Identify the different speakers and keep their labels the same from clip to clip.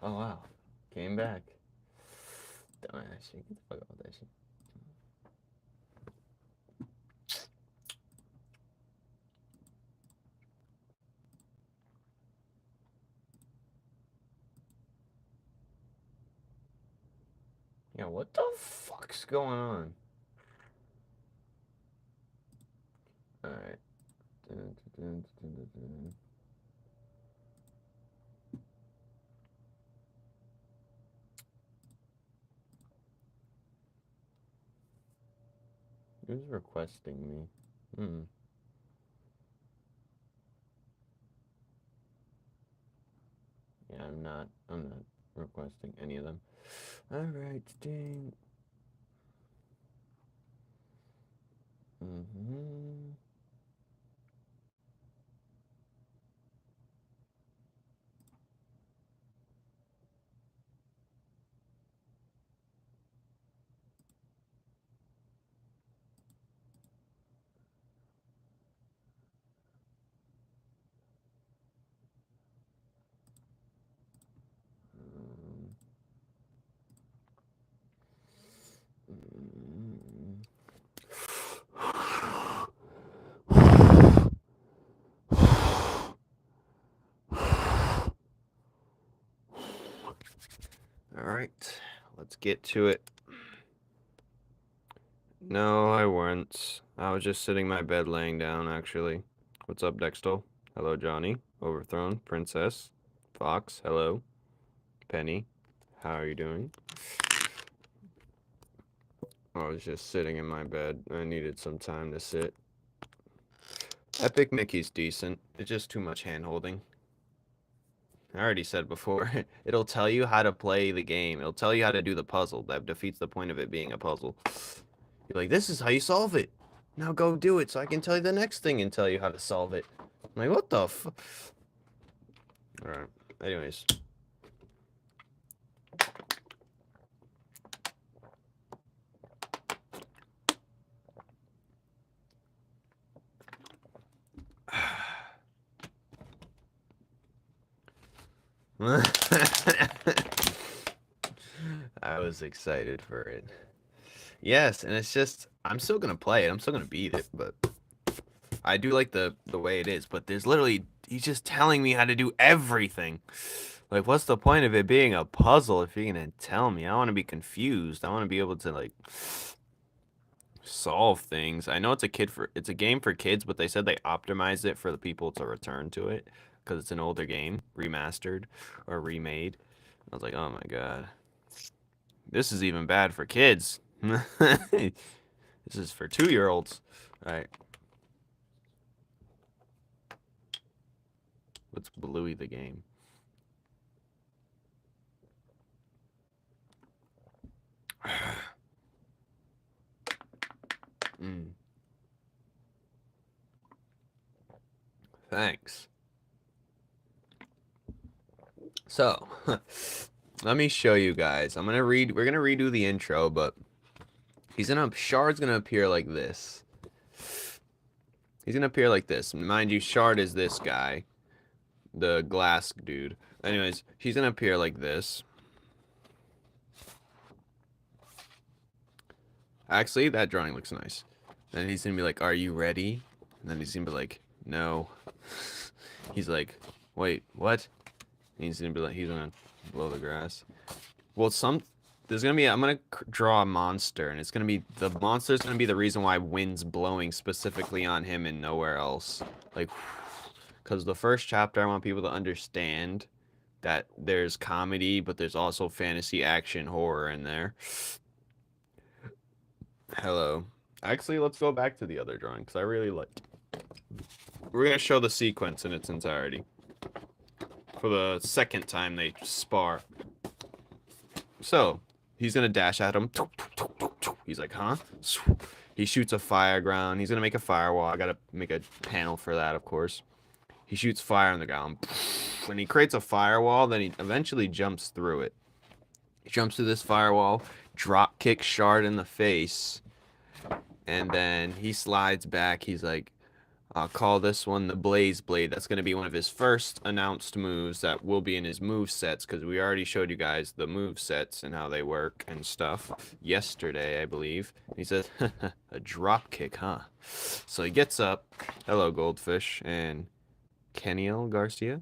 Speaker 1: Oh wow. Came back. Dumbass shit. Get the fuck out of that shit. Yeah, what the fuck's going on? Alright. Dun, dun, dun, dun, dun. Who's requesting me? Hmm. Yeah, I'm not requesting any of them. Alright, ding. Mm-hmm. Alright, let's get to it. No, I weren't. I was just sitting in my bed laying down, actually. What's up, Dextel? Hello, Johnny. Overthrown. Princess. Fox. Hello. Penny. How are you doing? I was just sitting in my bed. I needed some time to sit. Epic Mickey's decent. It's just too much hand-holding. I already said before, it'll tell you how to play the game. It'll tell you how to do the puzzle. That defeats the point of it being a puzzle. You're like, this is how you solve it. Now go do it so I can tell you the next thing and tell you how to solve it. I'm like, what the f... Alright, anyways. I was excited for it. Yes, and it's just, I'm still gonna play it. I'm still gonna beat it, but I do like the way it is. But there's literally, he's just telling me how to do everything. Like, what's the point of it being a puzzle if you're gonna tell me? I want to be confused. I want to be able to like solve things. I know it's a game for kids, but they said they optimized it for the people to return to it because it's an older game, remastered or remade. I was like, oh my god, this is even bad for kids. This is for 2-year-olds. All right, let's Bluey the game. Mm. Thanks. So, let me show you guys. We're gonna redo the intro, but Shard's gonna appear like this. He's gonna appear like this. Mind you, Shard is this guy, the glass dude. Anyways, he's gonna appear like this. Actually, that drawing looks nice. Then he's gonna be like, "Are you ready?" And then he's gonna be like, "No." He's like, "Wait, what?" And he's gonna be like, he's gonna blow the grass. Well, there's gonna be, I'm gonna draw a monster, and the monster's gonna be the reason why wind's blowing specifically on him and nowhere else. Like, because the first chapter, I want people to understand that there's comedy, but there's also fantasy, action, horror in there. Hello. Actually, let's go back to the other drawing, because I really like. We're gonna show the sequence in its entirety. For the second time they spar. So, he's gonna dash at him. He's like, huh? He shoots a fire ground. He's gonna make a firewall. I gotta make a panel for that, of course. He shoots fire on the ground. When he creates a firewall, then he eventually jumps through it. He jumps through this firewall, drop kicks Shard in the face, and then he slides back. He's like, I'll call this one the Blaze Blade. That's going to be one of his first announced moves that will be in his move sets, because we already showed you guys the move sets and how they work and stuff yesterday, I believe. He says, a drop kick, huh? So he gets up. Hello, Goldfish and Keniel Garcia.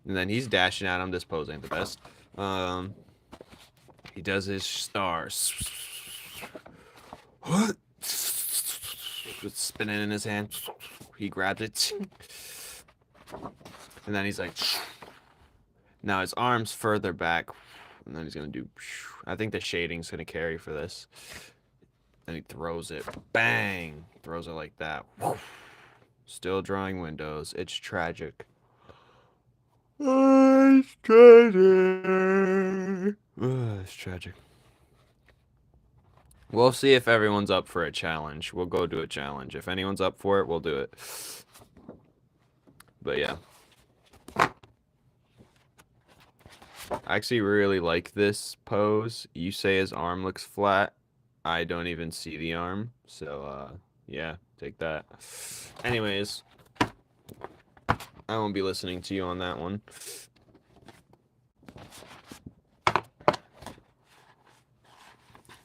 Speaker 1: And then he's dashing at him. This pose ain't the best. He does his stars. What? It's spinning in his hand. He grabs it. And then he's like... Now his arm's further back. And then he's going to do... I think the shading's going to carry for this. Then he throws it. Bang! Throws it like that. Still drawing windows. It's tragic. Oh, it's tragic. It's tragic. We'll see if everyone's up for a challenge. We'll go do a challenge. If anyone's up for it, we'll do it. But yeah. I actually really like this pose. You say his arm looks flat. I don't even see the arm. So, yeah, take that. Anyways, I won't be listening to you on that one.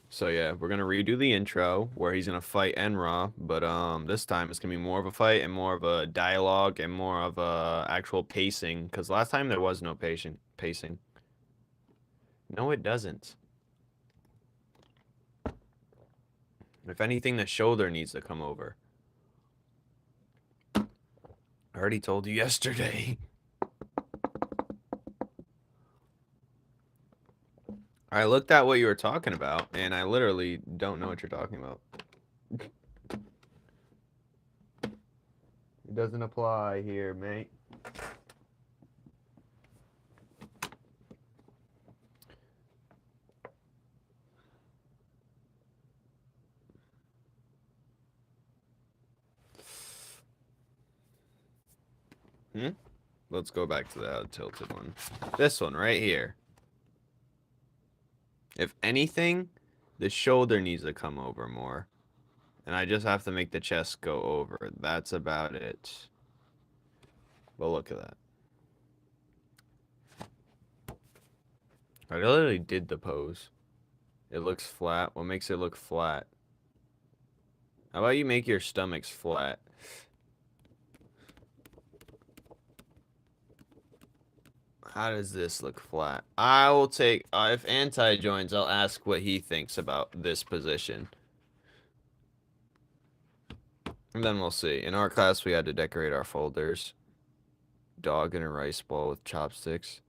Speaker 1: So yeah, we're gonna redo the intro where he's gonna fight Enra, but this time it's gonna be more of a fight and more of a dialogue and more of a actual pacing. Cause last time there was no pacing. No, it doesn't. If anything, the shoulder needs to come over. I already told you yesterday. I looked at what you were talking about, and I literally don't know what you're talking about. It doesn't apply here, mate. Let's go back to the tilted one. This one right here. If anything, the shoulder needs to come over more. And I just have to make the chest go over. That's about it. But look at that. I literally did the pose. It looks flat. What makes it look flat? How about you make your stomachs flat? How does this look flat? I will take... if Anti joins, I'll ask what he thinks about this position. And then we'll see. In art class, we had to decorate our folders. Dog in a rice bowl with chopsticks.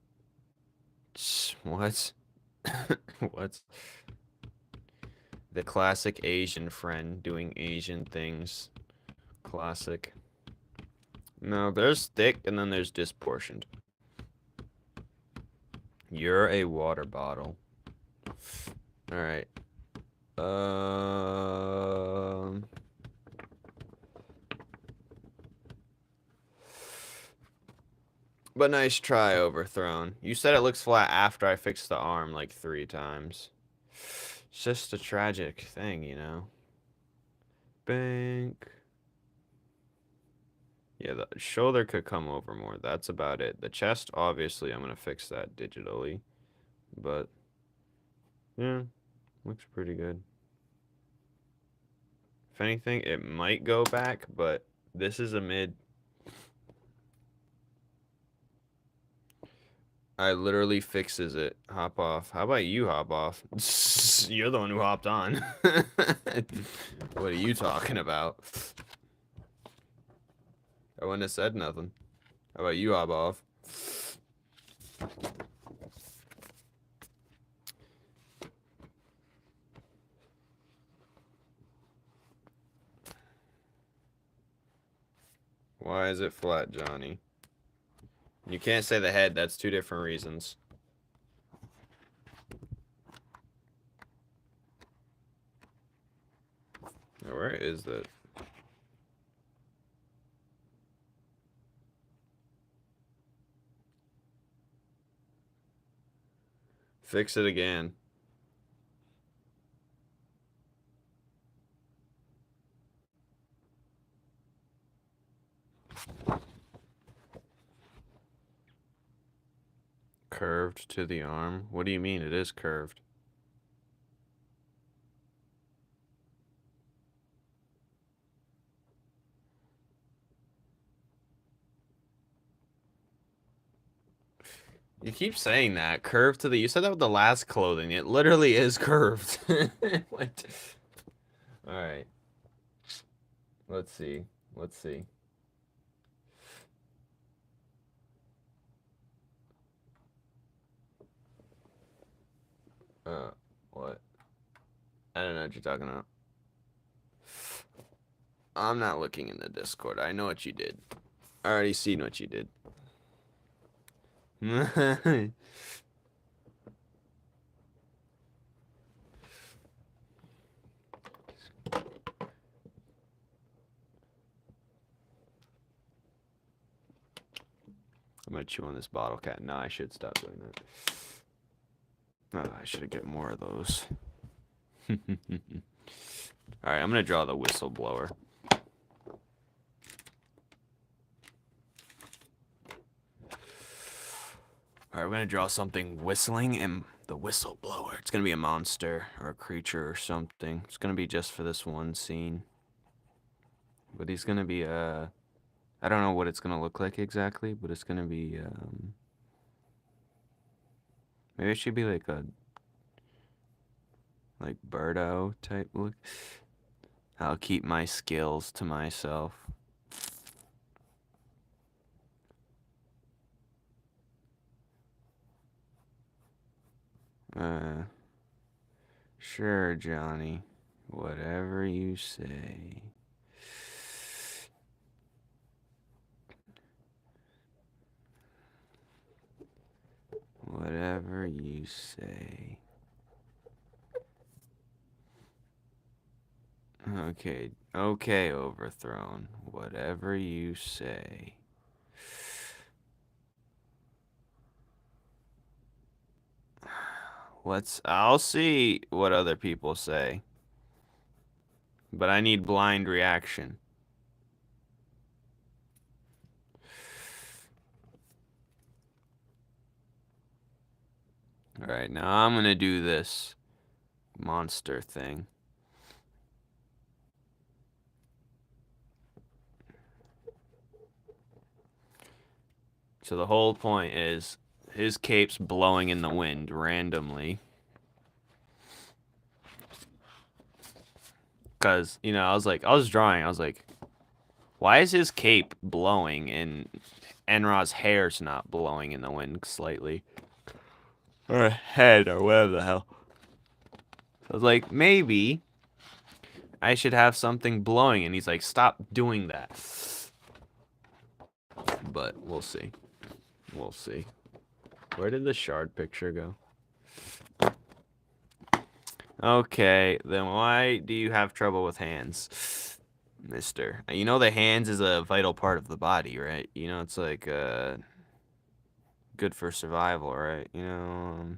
Speaker 1: What? What? The classic Asian friend doing Asian things. Classic. No, there's thick and then there's disproportioned. You're a water bottle. Alright. But nice try, Overthrown. You said it looks flat after I fixed the arm like 3 times. It's just a tragic thing, you know? Bank. Yeah, the shoulder could come over more. That's about it. The chest, obviously, I'm going to fix that digitally. But, yeah, looks pretty good. If anything, it might go back, but this is a mid. I literally fixes it. Hop off. How about you hop off? You're the one who hopped on. What are you talking about? I wouldn't have said nothing. How about you hop off? Why is it flat, Johnny? You can't say the head. That's 2 different reasons. Now, where is that? Fix it again. Curved to the arm? What do you mean? It is curved. You keep saying that. Curved to the... You said that with the last clothing. It literally is curved. What? Alright. Let's see. Let's see. What? I don't know what you're talking about. I'm not looking in the Discord. I know what you did. I already seen what you did. I'm gonna chew on this bottle cap. No, I should stop doing that. Oh, I should get more of those. Alright, I'm gonna draw the whistleblower. Alright, we're gonna draw something whistling and the whistleblower. It's gonna be a monster or a creature or something. It's gonna be just for this one scene. But he's gonna be I don't know what it's gonna look like exactly, but it's gonna be maybe it should be like a Birdo type look. I'll keep my skills to myself. Sure, Johnny. Whatever you say. Whatever you say. Okay, okay, Overthrown. Whatever you say. I'll see what other people say. But I need blind reaction. Alright, now I'm gonna do this monster thing. So the whole point is his cape's blowing in the wind randomly. Because, you know, I was drawing, I was like, why is his cape blowing and Enra's hair's not blowing in the wind slightly? Or head, or whatever the hell. I was like, maybe I should have something blowing, and he's like, stop doing that. But we'll see. We'll see. Where did the shard picture go? Okay, then why do you have trouble with hands, mister? You know the hands is a vital part of the body, right? You know, it's like, good for survival, right? You know,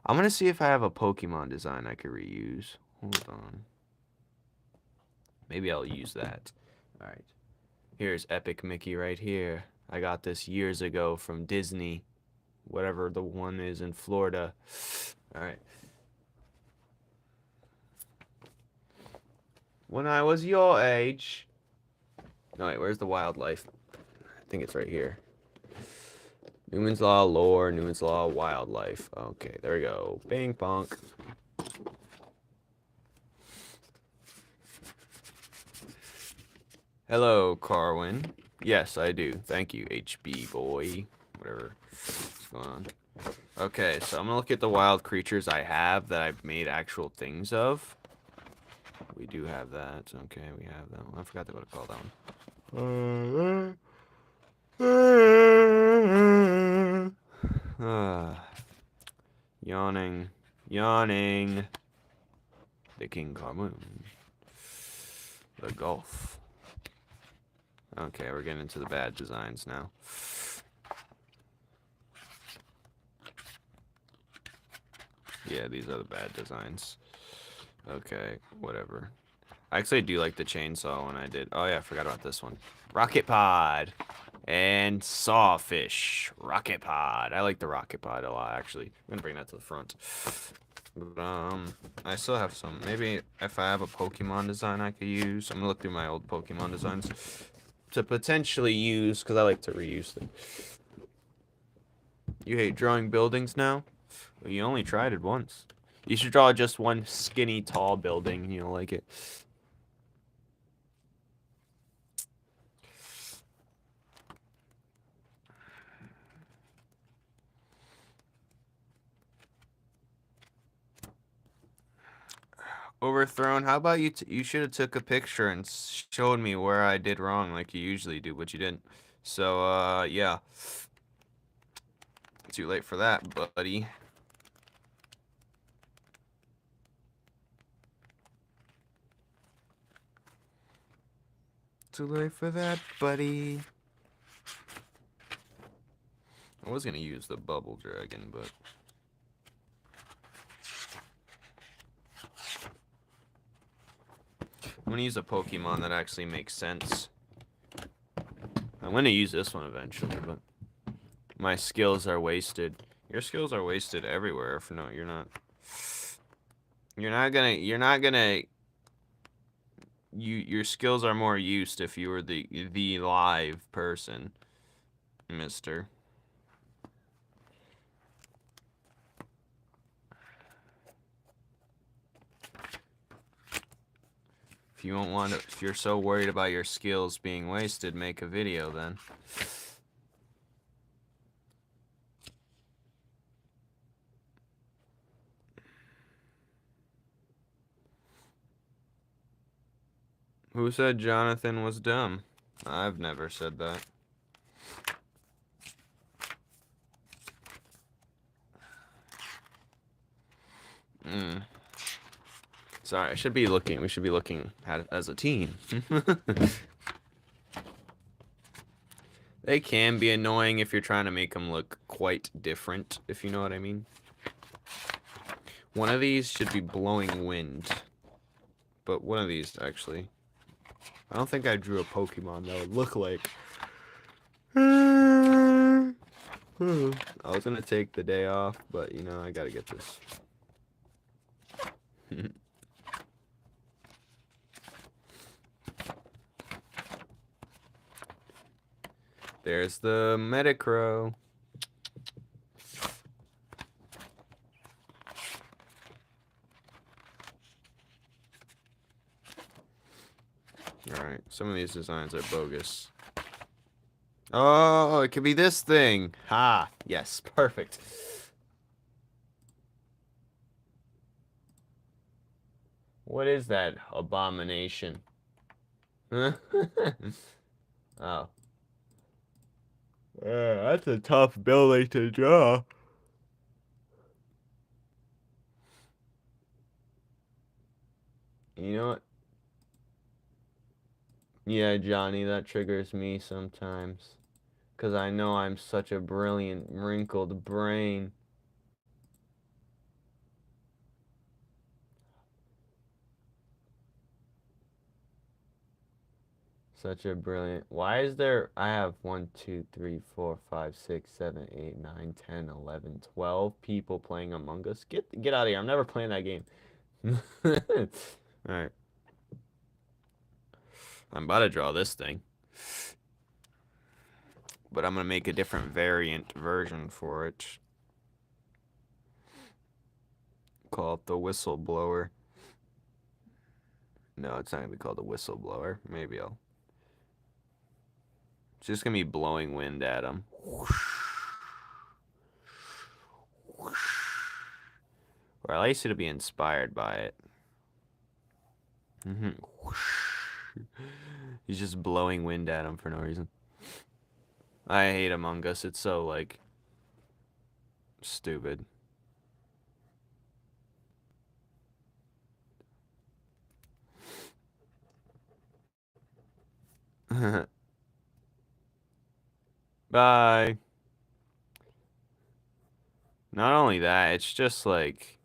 Speaker 1: I'm gonna see if I have a Pokemon design I could reuse. Hold on. Maybe I'll use that. Alright. Here's Epic Mickey right here. I got this years ago from Disney. Whatever the one is in Florida. Alright. When I was your age... No, wait, where's the wildlife? I think it's right here. Numen's Law lore, Numen's Law wildlife. Okay, there we go. Bing bonk. Hello, Carwin. Yes, I do. Thank you, HB boy. Whatever. What's going on? Okay, so I'm gonna look at the wild creatures I have that I've made actual things of. We do have that. Okay, we have that one. I forgot what to call that one. Yawning. Yawning. The King Carmoon. The Gulf. Okay, we're getting into the bad designs now. Yeah, these are the bad designs. Okay, whatever. I actually do like the chainsaw when I did. Oh yeah, I forgot about this one. Rocket Pod. And sawfish. Rocket pod. I like the rocket pod a lot, actually. I'm gonna bring that to the front. But, I still have some. Maybe if I have a Pokemon design I could use. I'm gonna look through my old Pokemon designs to potentially use, because I like to reuse them. You hate drawing buildings now? Well, you only tried it once. You should draw just one skinny, tall building, and you'll like it. Overthrown. How about you? You should have took a picture and showed me where I did wrong, like you usually do, but you didn't. So, yeah. Too late for that, buddy. Too late for that, buddy. I was gonna use the bubble dragon, but I'm gonna use a Pokemon that actually makes sense. I'm gonna use this one eventually, but my skills are wasted. Your skills are wasted everywhere. If no, you're not. You're not gonna. Your skills are more used if you were the live person, mister. If you don't want to, if you're so worried about your skills being wasted, make a video then. Who said Jonathan was dumb? I've never said that. Sorry, we should be looking at it as a team. They can be annoying if you're trying to make them look quite different, if you know what I mean. One of these should be blowing wind. But one of these, actually. I don't think I drew a Pokemon that would look like... I was gonna take the day off, but, you know, I gotta get this. There's the Metacrow. Alright, some of these designs are bogus. Oh, it could be this thing. Ha, yes, perfect. What is that abomination? Oh. Yeah, that's a tough building to draw. You know what? Yeah, Johnny, that triggers me sometimes. Because I know I'm such a brilliant, wrinkled brain. Such a brilliant. Why is there... I have 1, 2, 3, 4, 5, 6, 7, 8, 9, 10, 11, 12 people playing Among Us. Get out of here. I'm never playing that game. Alright. I'm about to draw this thing. But I'm going to make a different variant version for it. Call it the whistleblower. No, it's not going to be called the whistleblower. Maybe I'll... It's just going to be blowing wind at him. Or at least it'll be inspired by it. He's just blowing wind at him for no reason. I hate Among Us. It's so, like, stupid. Bye. Not only that, it's just like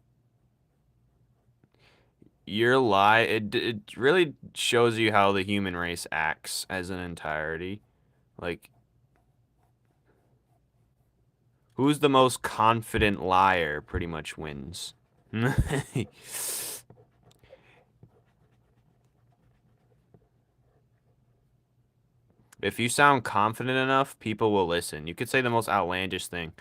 Speaker 1: your lie. It really shows you how the human race acts as an entirety. Like Who's the most confident liar pretty much wins. If you sound confident enough, people will listen. You could say the most outlandish thing.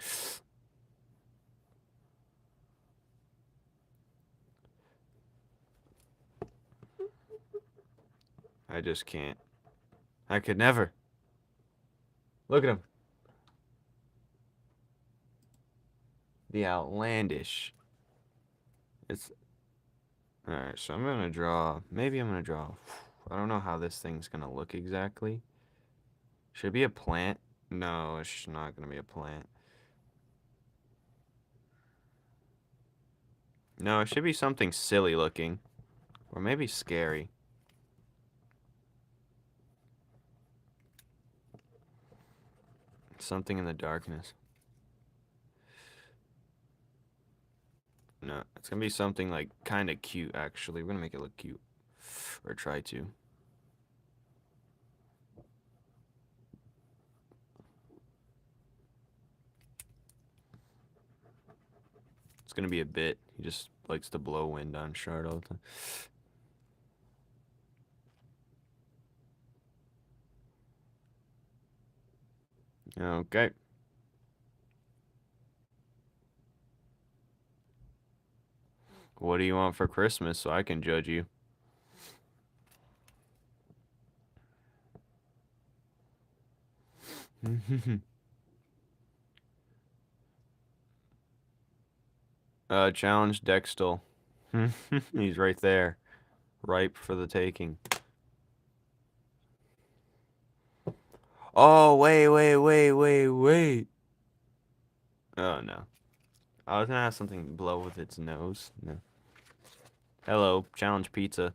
Speaker 1: I just can't. I could never. Look at him. The outlandish. It's... Alright, so I'm gonna draw... Maybe I'm gonna draw... I don't know how this thing's gonna look exactly. Should it be a plant? No, it's not gonna be a plant. No, it should be something silly looking. Or maybe scary. Something in the darkness. No, it's gonna be something like kind of cute, actually. We're gonna make it look cute. Or try to. It's gonna be a bit. He just likes to blow wind on Shard all the time. Okay. What do you want for Christmas so I can judge you? Challenge Dextal. He's right there. Ripe for the taking. Oh, wait. Oh, no. I was gonna have something blow with its nose. No. Hello, challenge pizza.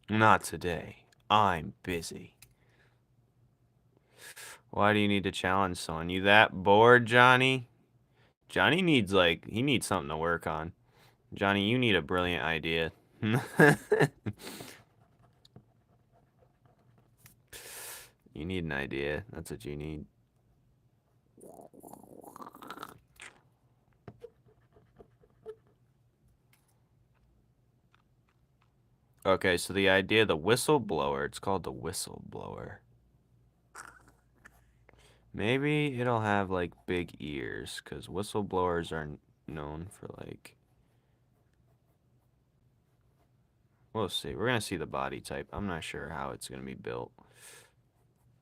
Speaker 1: Not today. I'm busy. Why do you need to challenge someone? You that bored, Johnny? Johnny needs, like, he needs something to work on. Johnny, you need a brilliant idea. You need an idea. That's what you need. Okay, so the idea, the whistleblower, it's called the whistleblower. Maybe it'll have, like, big ears, because whistleblowers are known for, like... We'll see. We're going to see the body type. I'm not sure how it's going to be built.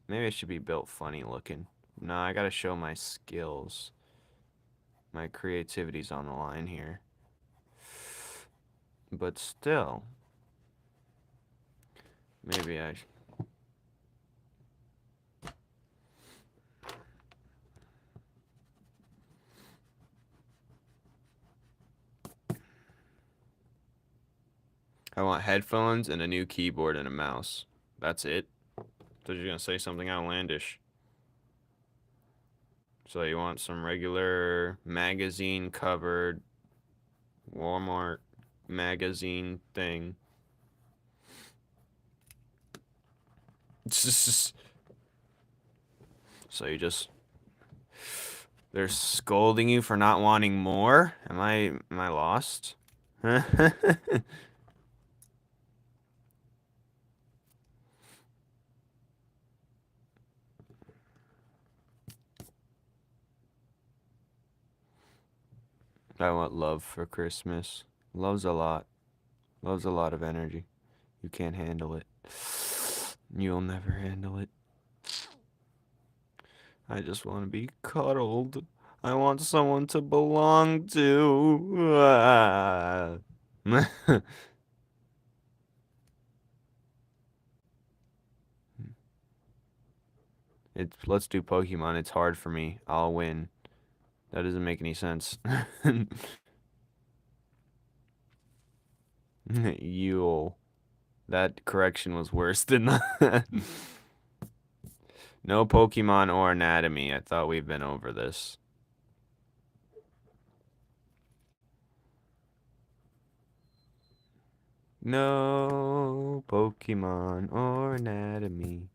Speaker 1: Maybe it should be built funny looking. No, I got to show my skills. My creativity's on the line here. But still... Maybe I... I want headphones and a new keyboard and a mouse. That's it. So you're gonna say something outlandish. So you want some regular magazine covered Walmart magazine thing. So you just... They're scolding you for not wanting more? Am I lost? I want love for Christmas. Love's a lot. Love's a lot of energy. You can't handle it. You'll never handle it. I just want to be cuddled. I want someone to belong to. Let's do Pokemon. It's hard for me. I'll win. That doesn't make any sense. Yule. That correction was worse than that. No Pokemon or anatomy. I thought we've been over this. No Pokemon or anatomy.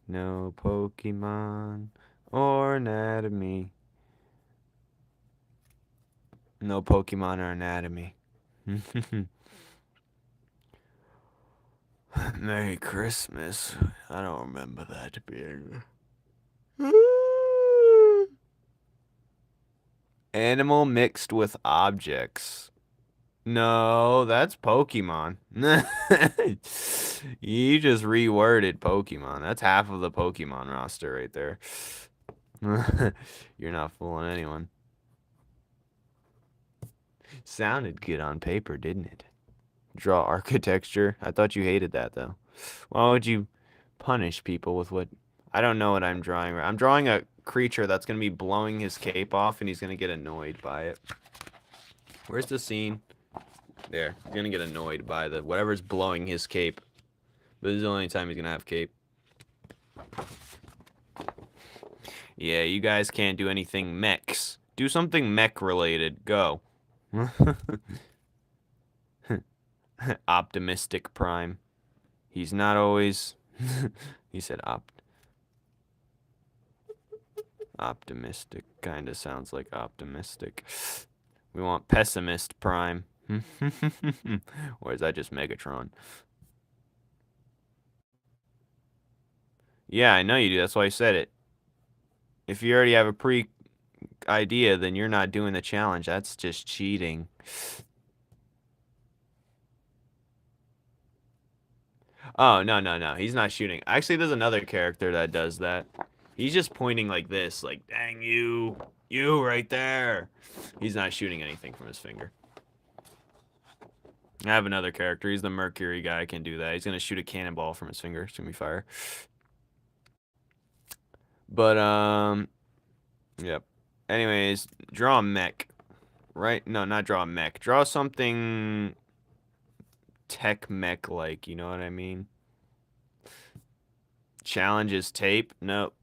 Speaker 1: No Pokemon or anatomy. No Pokemon or anatomy. Merry Christmas. I don't remember that being. Animal mixed with objects. No, that's Pokemon. You just reworded Pokemon. That's half of the Pokemon roster right there. You're not fooling anyone. Sounded good on paper, didn't it? Draw architecture. I thought you hated that, though. Why would you punish people with what... I don't know what I'm drawing. I'm drawing a creature that's going to be blowing his cape off, and he's going to get annoyed by it. Where's the scene? There. He's going to get annoyed by the whatever's blowing his cape. But this is the only time he's going to have cape. Yeah, you guys can't do anything mechs. Do something mech related. Go. Optimistic Prime. He's not always... He said optimistic. Kinda sounds like optimistic. We want Pessimist Prime. Or is that just Megatron? Yeah, I know you do. That's why I said it. If you already have a pre-idea, then you're not doing the challenge. That's just cheating. Oh, no, no, no. He's not shooting. Actually, there's another character that does that. He's just pointing like this, like, dang you. You right there. He's not shooting anything from his finger. I have another character. He's the Mercury guy. I can do that. He's going to shoot a cannonball from his finger. It's going to be fire. But, yep. Anyways, draw a mech. Right? No, not draw a mech. Draw something tech mech-like, you know what I mean? Challenges tape? Nope.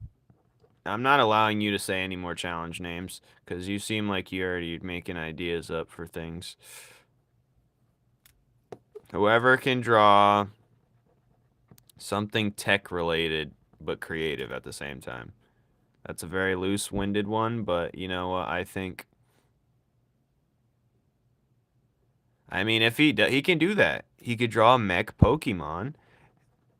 Speaker 1: I'm not allowing you to say any more challenge names, because you seem like you're already making ideas up for things. Whoever can draw something tech-related, but creative at the same time. That's a very loose-winded one, but you know what, I think... I mean, if he can do that. He could draw a mech Pokemon,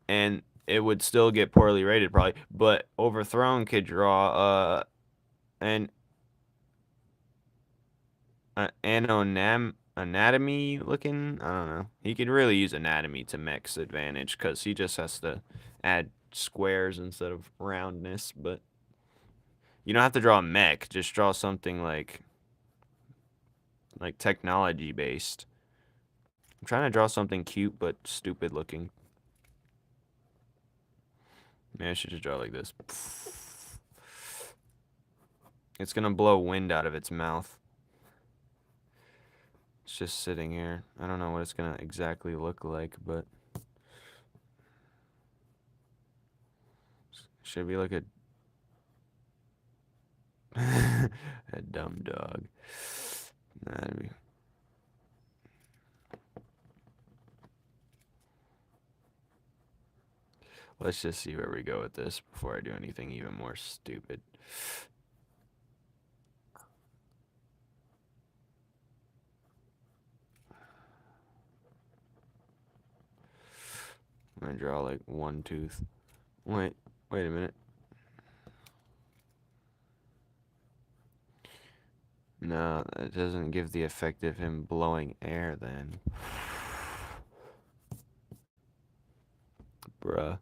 Speaker 1: and it would still get poorly rated, probably. But Overthrown could draw an anatomy looking. I don't know. He could really use anatomy to mech's advantage because he just has to add squares instead of roundness. But you don't have to draw a mech. Just draw something like technology based. I'm trying to draw something cute but stupid looking. Maybe I should just draw like this. It's gonna blow wind out of its mouth. It's just sitting here. I don't know what it's gonna exactly look like, but should be like a a dumb dog. That'd be... Let's just see where we go with this before I do anything even more stupid. I'm gonna draw like one tooth. Wait a minute. No, that doesn't give the effect of him blowing air then. Bruh.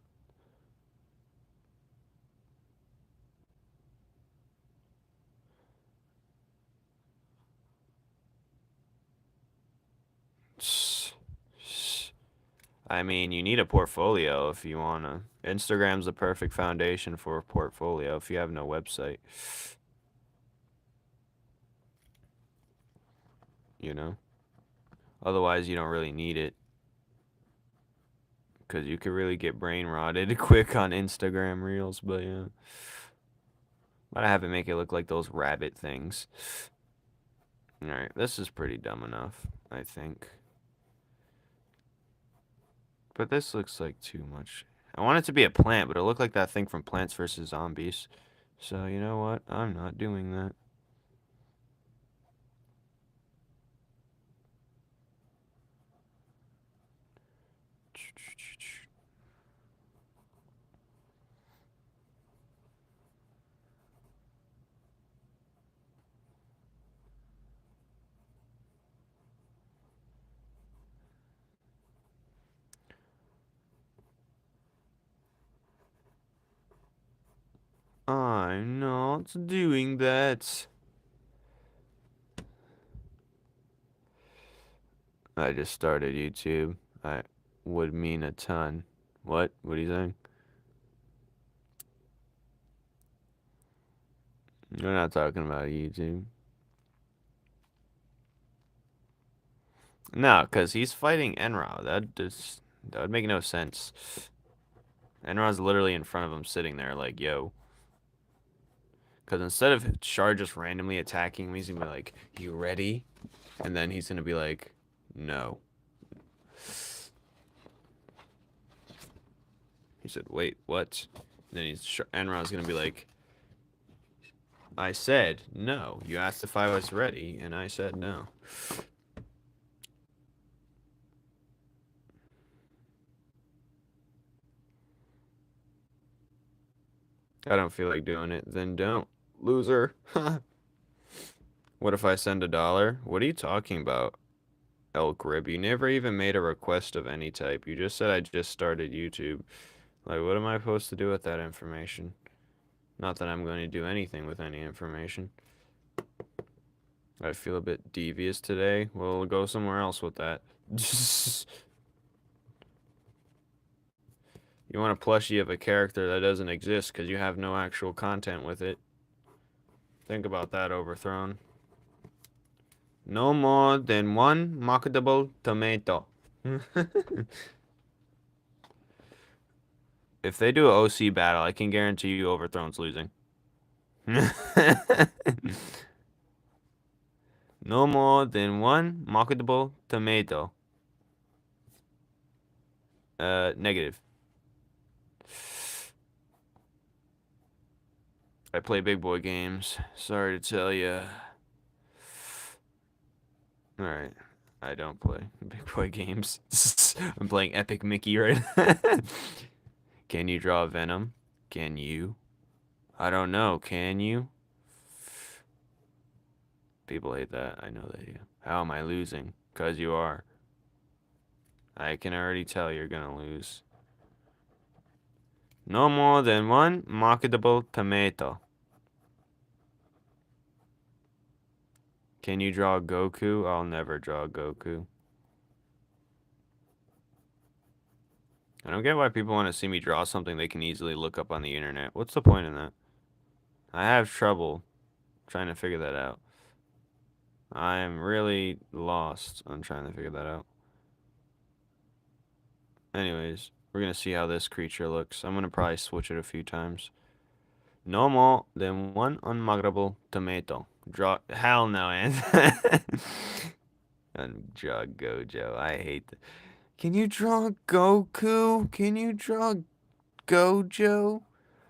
Speaker 1: I mean, you need a portfolio if you wanna. Instagram's the perfect foundation for a portfolio if you have no website. You know? Otherwise, you don't really need it. Because you could really get brain rotted quick on Instagram Reels, but yeah. But I have it make it look like those rabbit things. Alright, this is pretty dumb enough, I think. But this looks like too much. I want it to be a plant, but it looked like that thing from Plants vs. Zombies. So, you know what? I'm not doing that. I'm not doing that. I just started YouTube. I would mean a ton. What? What are you saying? We're not talking about YouTube. No, because he's fighting Enra. That would make no sense. Enra's literally in front of him sitting there like, yo. Because instead of Char just randomly attacking him, he's going to be like, you ready? And then he's going to be like, no. He said, wait, what? And then Enra's going to be like, I said no. You asked if I was ready, and I said no. I don't feel like doing it. Then don't. Loser. What if I send $1? What are you talking about, Elk Rib? You never even made a request of any type. You just said I just started YouTube. Like, what am I supposed to do with that information? Not that I'm going to do anything with any information. I feel a bit devious today. We'll go somewhere else with that. You want a plushie of a character that doesn't exist because you have no actual content with it. Think about that, Overthrown. No more than one marketable tomato. If they do an OC battle, I can guarantee you Overthrown's losing. No more than one marketable tomato. Negative. I play big boy games. Sorry to tell you. Alright. I don't play big boy games. I'm playing Epic Mickey right now. Can you draw Venom? Can you? I don't know. Can you? People hate that. I know they do. How am I losing? Because you are. I can already tell you're going to lose. No more than one marketable tomato. Can you draw Goku? I'll never draw Goku. I don't get why people want to see me draw something they can easily look up on the internet. What's the point in that? I have trouble trying to figure that out. I am really lost on trying to figure that out. Anyways, we're going to see how this creature looks. I'm going to probably switch it a few times. No more than one unmarketable tomato. Draw. Hell no, Anthony. Draw Gojo. I hate that. Can you draw Goku? Can you draw Gojo?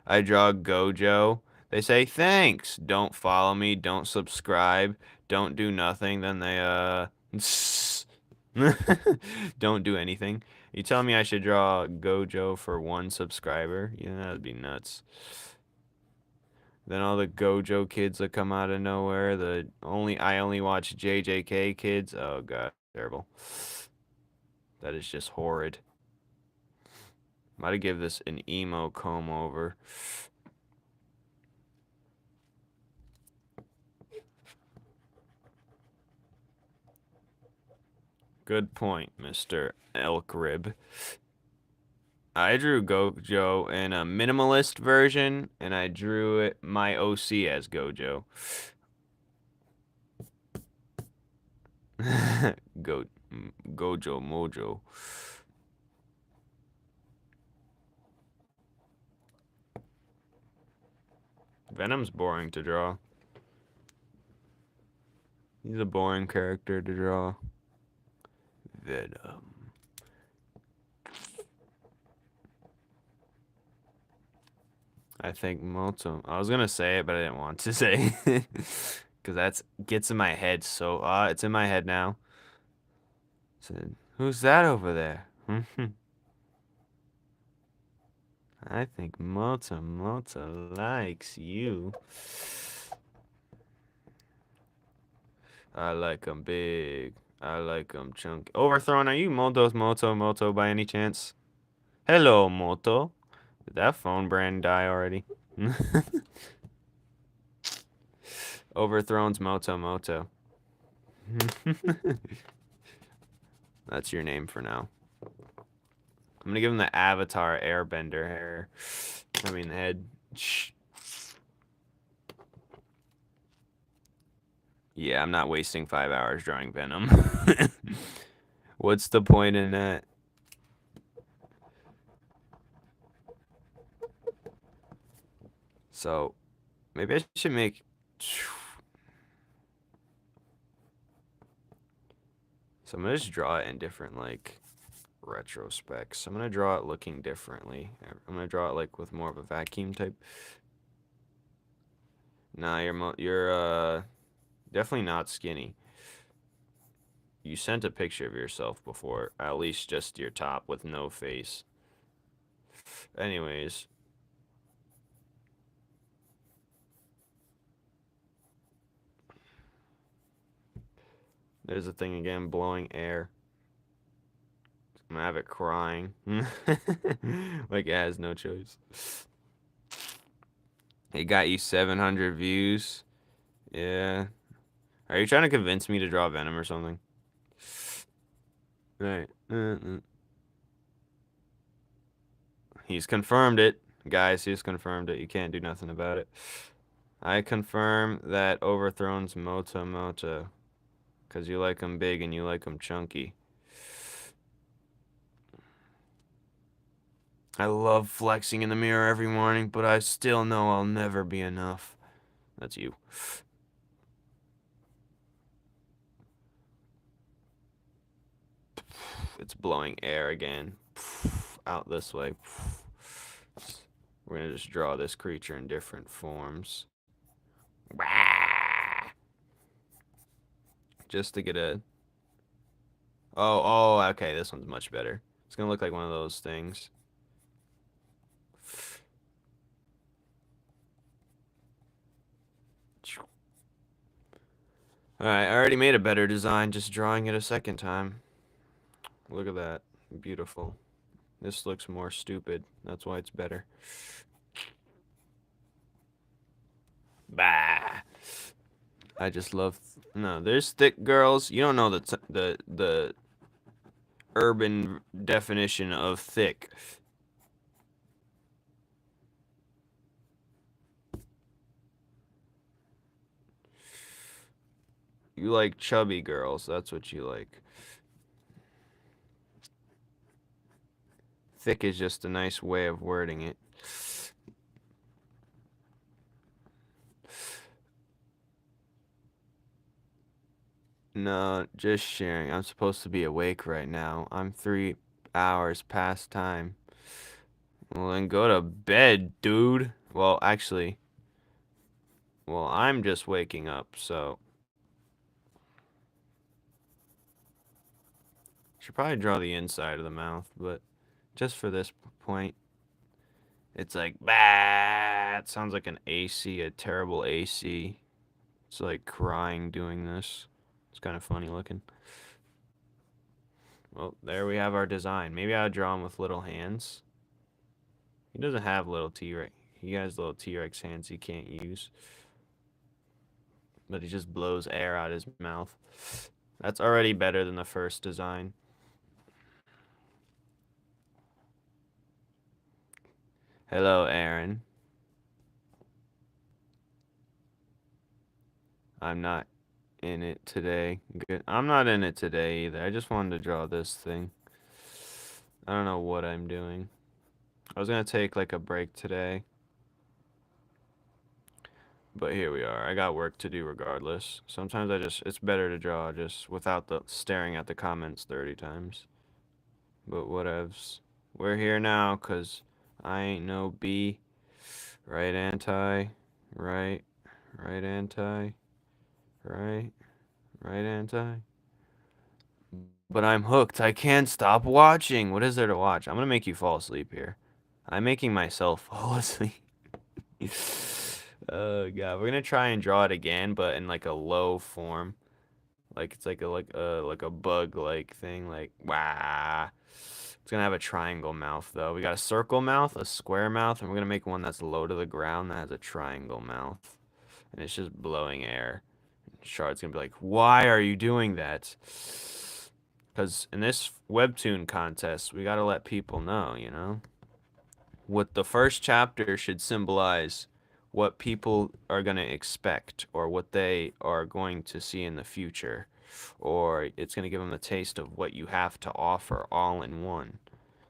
Speaker 1: I draw Gojo. They say thanks. Don't follow me. Don't subscribe. Don't do nothing. Then they don't do anything. You tell me I should draw Gojo for 1 subscriber? Yeah, that'd be nuts. Then all the Gojo kids that come out of nowhere. I only watch JJK kids. Oh god, terrible. That is just horrid. Might give this an emo comb over. Good point, Mr. Elk Rib. I drew Gojo in a minimalist version, and I drew my OC as Gojo. Gojo Mojo. Venom's boring to draw. He's a boring character to draw. Venom. I think Moto. I was gonna say it, but I didn't want to say it. Because that's gets in my head so it's in my head now. So, who's that over there? I think Moto likes you. I like 'em big. I like 'em chunky. Overthrown, are you Moto by any chance? Hello, Moto. Did that phone brand die already? Overthrown's Moto. That's your name for now. I'm gonna give him the Avatar Airbender hair. I mean, head. Yeah, I'm not wasting 5 hours drawing Venom. What's the point in that? So, maybe I should make... So I'm gonna just draw it in different, like, retrospects. I'm gonna draw it looking differently. I'm gonna draw it, like, with more of a vacuum type. Nah, you're definitely not skinny. You sent a picture of yourself before, at least just your top with no face. Anyways. There's a thing again, blowing air. I'm gonna have it crying. Like it has no choice. It got you 700 views. Yeah. Are you trying to convince me to draw Venom or something? Right. He's confirmed it. Guys, he's confirmed it. You can't do nothing about it. I confirm that Overthrown's Moto. Because you like him big and you like him chunky. I love flexing in the mirror every morning, but I still know I'll never be enough. That's you. It's blowing air again. Out this way. We're gonna just draw this creature in different forms. Just to get a... Oh, okay, this one's much better. It's gonna look like one of those things. Alright, I already made a better design, just drawing it a second time. Look at that. Beautiful. This looks more stupid. That's why it's better. Bah. I just love... No, there's thick girls. You don't know the urban definition of thick. You like chubby girls. That's what you like. Thick is just a nice way of wording it. No, just sharing. I'm supposed to be awake right now. I'm 3 hours past time. Well, then go to bed, dude. Well, actually... Well, I'm just waking up, so... Should probably draw the inside of the mouth, but... Just for this point... It's like, bah! It sounds like an AC, a terrible AC. It's like crying doing this. It's kind of funny looking. Well, there we have our design. Maybe I'll draw him with little hands. He doesn't have little T-Rex. He has little T-Rex hands he can't use. But he just blows air out his mouth. That's already better than the first design. Hello, Aaron. I'm not in it today. Good. I'm not in it today either. I just wanted to draw this thing. I don't know what I'm doing. I was gonna take like a break today. But here we are. I got work to do regardless. Sometimes it's better to draw just without the staring at the comments 30 times. But whatevs. We're here now, 'cause I ain't no bee. Right anti, right, right anti, right, right anti. But I'm hooked. I can't stop watching. What is there to watch? I'm gonna make you fall asleep here. I'm making myself fall asleep. Oh god, we're gonna try and draw it again, but in like a low form. Like it's like a bug like thing, like wah. It's gonna have a triangle mouth though. We got a circle mouth, a square mouth, and we're gonna make one that's low to the ground that has a triangle mouth. And it's just blowing air. Shard's gonna be like, why are you doing that? Because in this Webtoon contest, we gotta let people know, you know? What the first chapter should symbolize what people are going to expect or what they are going to see in the future, or it's going to give them a taste of what you have to offer all in one.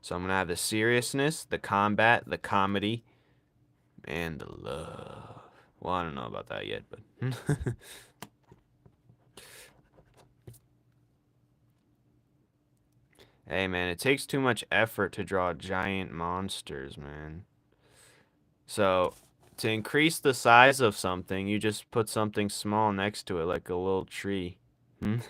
Speaker 1: So I'm going to have the seriousness, the combat, the comedy, and the love. Well, I don't know about that yet, but hey man, it takes too much effort to draw giant monsters, man. So, to increase the size of something, you just put something small next to it, like a little tree. You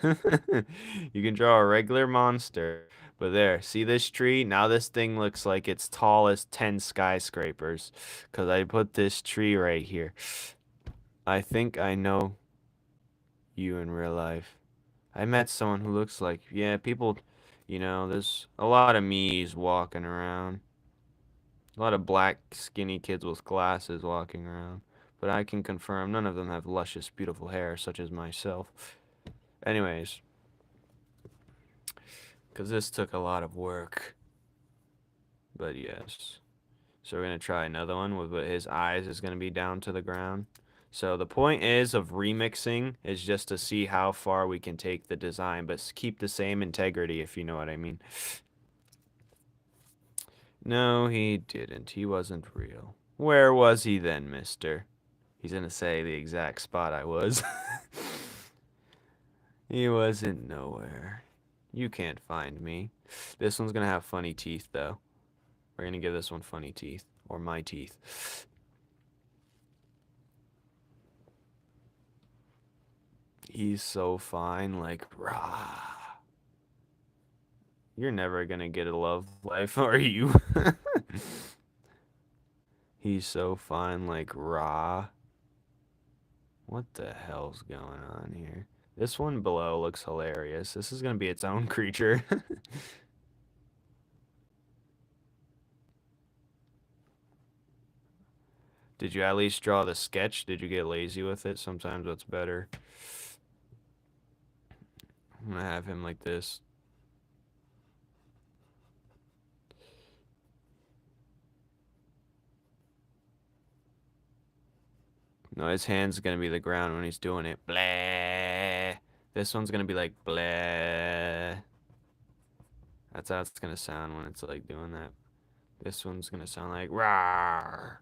Speaker 1: can draw a regular monster, but there, see this tree? Now this thing looks like it's tall as 10 skyscrapers, because I put this tree right here. I think I know you in real life. I met someone who looks like, yeah, people, there's a lot of me's walking around. A lot of black, skinny kids with glasses walking around. But I can confirm none of them have luscious, beautiful hair, such as myself. Anyways, because this took a lot of work. But yes. So we're going to try another one with his eyes is going to be down to the ground. So the point is of remixing is just to see how far we can take the design, but keep the same integrity, if you know what I mean. No, he didn't. He wasn't real. Where was he then, mister? He's gonna say the exact spot I was. He wasn't nowhere. You can't find me. This one's gonna have funny teeth, though. We're gonna give this one funny teeth. Or my teeth. He's so fine, like, rah. You're never gonna get a love life, are you? He's so fine, like, rah. What the hell's going on here? This one below looks hilarious. This is gonna be its own creature. Did you at least draw the sketch? Did you get lazy with it? Sometimes that's better. I'm gonna have him like this. No, his hand's gonna be the ground when he's doing it. Blah. This one's gonna be like blah. That's how it's gonna sound when it's like doing that. This one's gonna sound like rawr.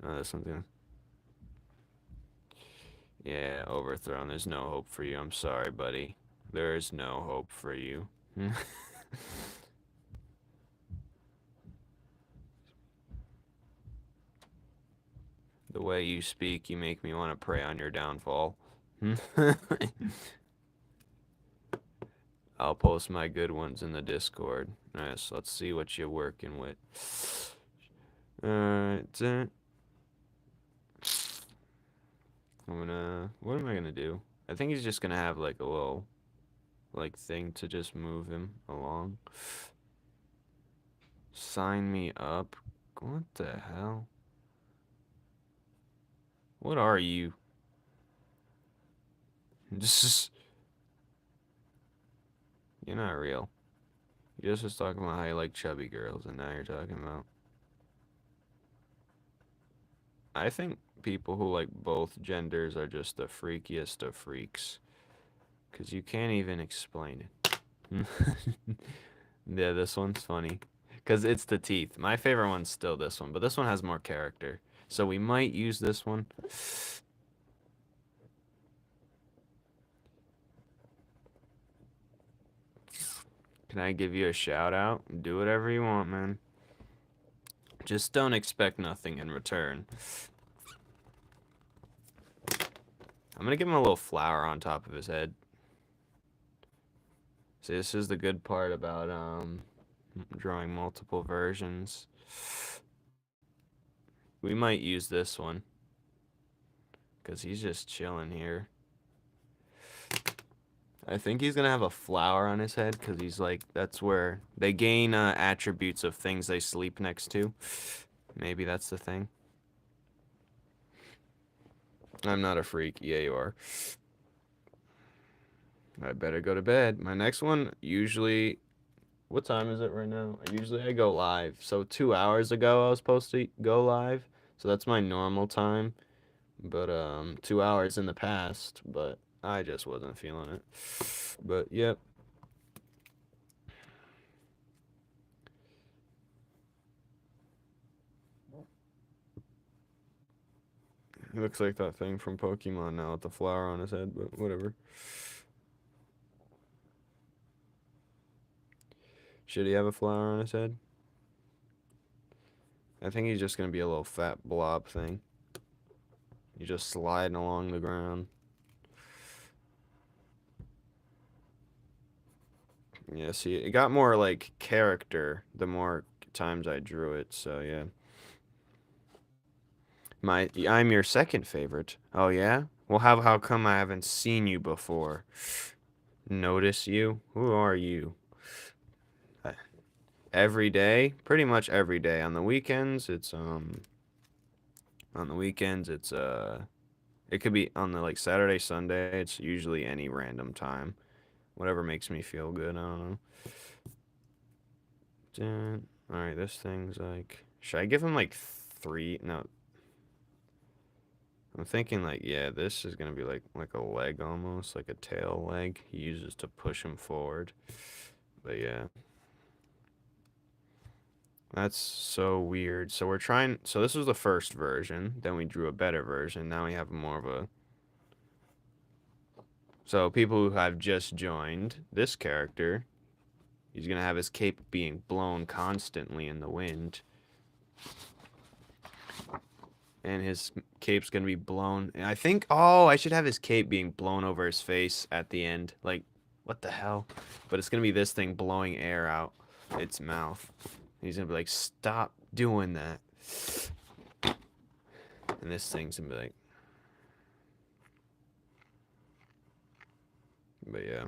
Speaker 1: No, this one's gonna. Yeah, overthrown. There's no hope for you. I'm sorry, buddy. There is no hope for you. The way you speak, you make me want to pray on your downfall. I'll post my good ones in the Discord. Alright, so let's see what you're working with. Alright, what am I gonna do? I think he's just gonna have like a little, like, thing to just move him along. Sign me up? What the hell? What are you? Just, you're not real. You just was talking about how you like chubby girls, and now you're talking about. I think people who like both genders are just the freakiest of freaks. Because you can't even explain it. Yeah, this one's funny. Because it's the teeth. My favorite one's still this one, but this one has more character. So we might use this one. Can I give you a shout out? Do whatever you want, man. Just don't expect nothing in return. I'm gonna give him a little flower on top of his head. See, this is the good part about drawing multiple versions. We might use this one because he's just chilling here. I think he's gonna have a flower on his head because he's like, that's where they gain attributes of things they sleep next to. Maybe that's the thing. I'm not a freak. Yeah, you are. I better go to bed. My next one, usually, what time is it right now? Usually I go live. So 2 hours ago I was supposed to go live. So that's my normal time. But 2 hours in the past, but I just wasn't feeling it. But yep. He looks like that thing from Pokemon now with the flower on his head, but whatever. Should he have a flower on his head? I think he's just gonna be a little fat blob thing. He's just sliding along the ground. Yeah, see, it got more like character the more times I drew it, so yeah. I'm your second favorite. Oh yeah? Well, how come I haven't seen you before? Notice you? Who are you? Every day? Pretty much every day. On the weekends, it's it could be on the like Saturday, Sunday. It's usually any random time. Whatever makes me feel good, I don't know. Alright, this thing's like, should I give him like 3? No. I'm thinking like, yeah, this is gonna be like a leg almost, like a tail leg he uses to push him forward. But yeah. That's so weird. So so this was the first version, then we drew a better version. Now we have more of a, so people who have just joined this character, he's gonna have his cape being blown constantly in the wind. And his cape's gonna be blown. I think, oh, I should have his cape being blown over his face at the end. Like, what the hell? But it's gonna be this thing blowing air out its mouth. He's gonna be like, stop doing that. And this thing's gonna be like, but yeah.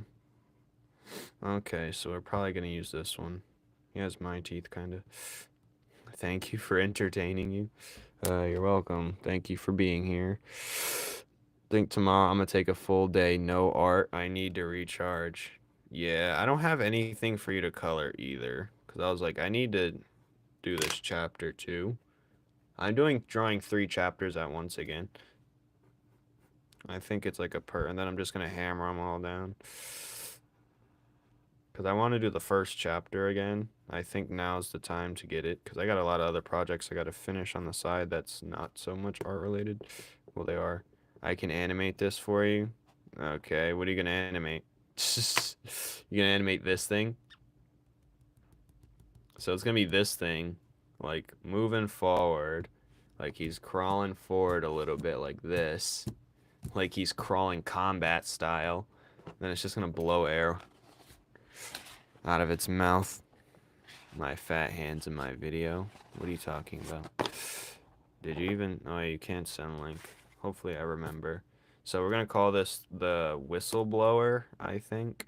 Speaker 1: Okay, so we're probably gonna use this one. He has my teeth, kinda. Thank you for entertaining you. You're welcome. Thank you for being here. Think tomorrow I'm gonna take a full day, no art. I need to recharge. Yeah, I don't have anything for you to color either. Because I was like, I need to do this chapter too. I'm drawing 3 chapters at once again. I think it's like and then I'm just gonna hammer them all down. Because I want to do the first chapter again. I think now's the time to get it. Because I got a lot of other projects I got to finish on the side that's not so much art related. Well, they are. I can animate this for you. Okay, what are you going to animate? You going to animate this thing? So it's going to be this thing. Like, moving forward. Like, he's crawling forward a little bit like this. Like, he's crawling combat style. Then it's just going to blow air out of its mouth. My fat hands in my video. What are you talking about? Did you even... Oh, you can't send link. Hopefully I remember. So we're going to call this the whistleblower, I think.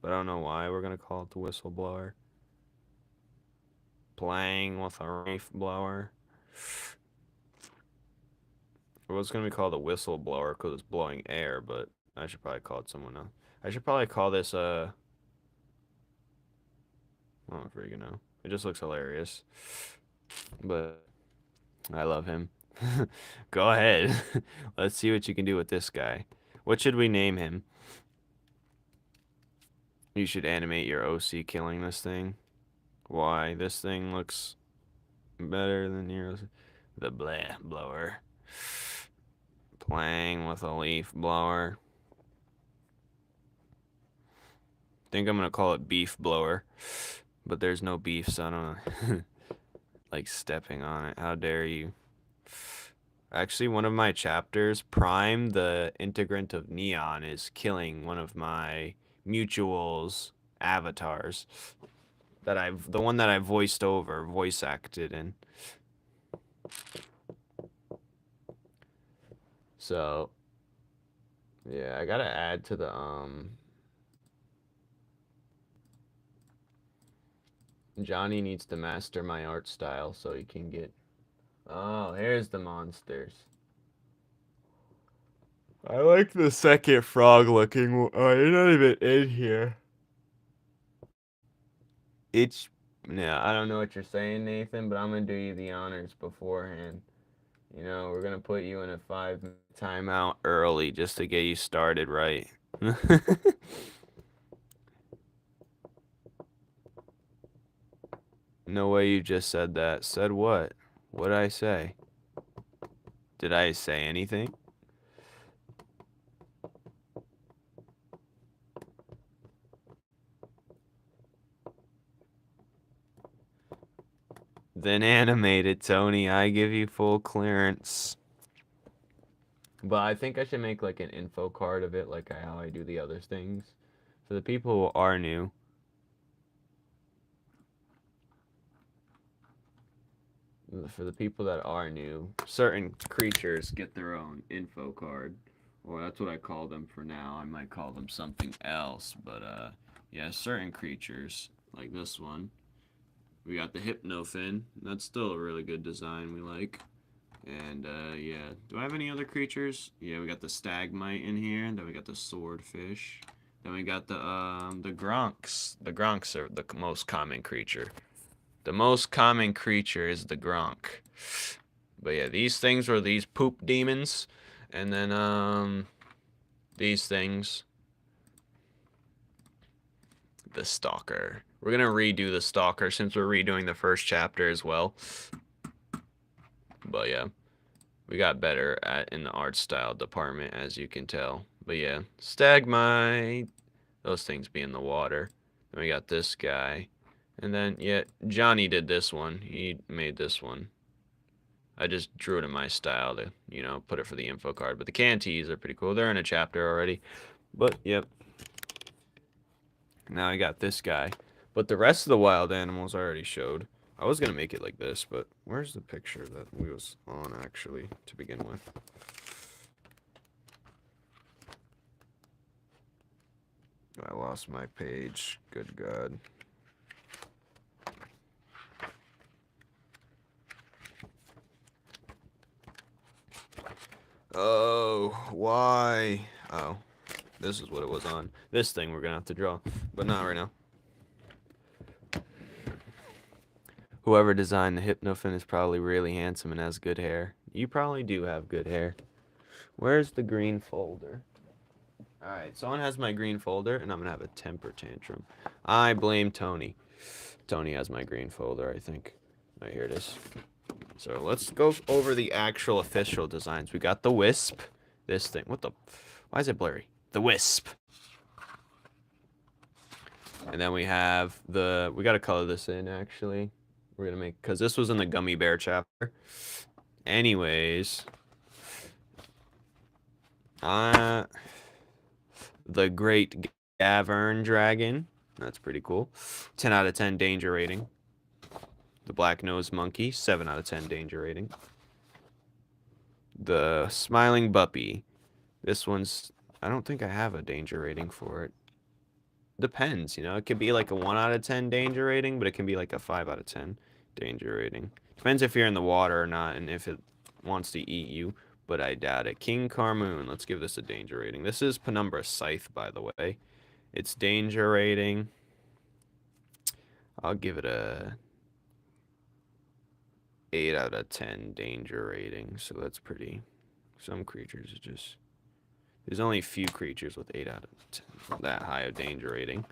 Speaker 1: But I don't know why we're going to call it the whistleblower. Playing with a reef blower. It was going to be called the whistleblower because it's blowing air, but I should probably call it someone else. I should probably call this I don't freaking know. It just looks hilarious. But I love him. Go ahead. Let's see what you can do with this guy. What should we name him? You should animate your OC killing this thing. Why? This thing looks better than yours. The blah blower. Playing with a leaf blower. Think I'm gonna call it beef blower. But there's no beef, so I don't know. like stepping on it. How dare you? Actually, one of my chapters, Prime, the integrant of Neon, is killing one of my mutuals avatars the one that I voice acted in. So, yeah, I gotta add to the Johnny needs to master my art style so he can get. Oh, here's the monsters. I like the second frog looking. Oh, you're not even in here. It's. Yeah, I don't know what you're saying, Nathan, but I'm gonna do you the honors beforehand. You know, we're gonna put you in a 5-minute timeout early just to get you started right. No way you just said that. Said what? What did I say? Did I say anything? Then animate it, Tony. I give you full clearance. But I think I should make like an info card of it, like how I do the other things. For the people who are new. For the people that are new, certain creatures get their own info card. Or that's what I call them for now. I might call them something else. But yeah, certain creatures, like this one. We got the Hypnofin. That's still a really good design we like. And yeah, do I have any other creatures? Yeah, we got the Stagmite in here. Then we got the Swordfish. Then we got the Gronks. The Gronks are the most common creature. The most common creature is the Gronk. But yeah, these things were these poop demons. And then these things. The Stalker. We're gonna redo the Stalker since we're redoing the first chapter as well. But yeah, we got better in the art style department, as you can tell. But yeah, Stagmite. Those things be in the water. Then we got this guy. And then, yeah, Johnny did this one. He made this one. I just drew it in my style to, you know, put it for the info card. But the Cantees are pretty cool. They're in a chapter already. But, yep. Now I got this guy. But the rest of the wild animals I already showed. I was going to make it like this, but where's the picture that we was on, actually, to begin with? I lost my page. Good God. Oh, why? Oh, this is what it was on. This thing we're gonna have to draw, but not right now. Whoever designed the Hypnofin is probably really handsome and has good hair. You probably do have good hair. Where's the green folder? Alright, someone has my green folder, and I'm gonna have a temper tantrum. I blame Tony. Tony has my green folder, I think. Right, here it is. So let's go over the actual official designs. We got the Wisp. This thing. What the? Why is it blurry? The Wisp. And then we have the. We got to color this in, actually. We're going to make. Because this was in the Gummy Bear chapter. Anyways. The Great Gavern Dragon. That's pretty cool. 10 out of 10 danger rating. The Black-Nosed Monkey. 7 out of 10 danger rating. The Smiling Buppy. This one's... I don't think I have a danger rating for it. Depends, you know. It could be like a 1 out of 10 danger rating, but it can be like a 5 out of 10 danger rating. Depends if you're in the water or not and if it wants to eat you, but I doubt it. King Carmoon. Let's give this a danger rating. This is Penumbra Scythe, by the way. Its danger rating... I'll give it a... 8 out of 10 danger rating, so that's pretty... Some creatures are just... There's only a few creatures with 8 out of 10 that high of danger rating.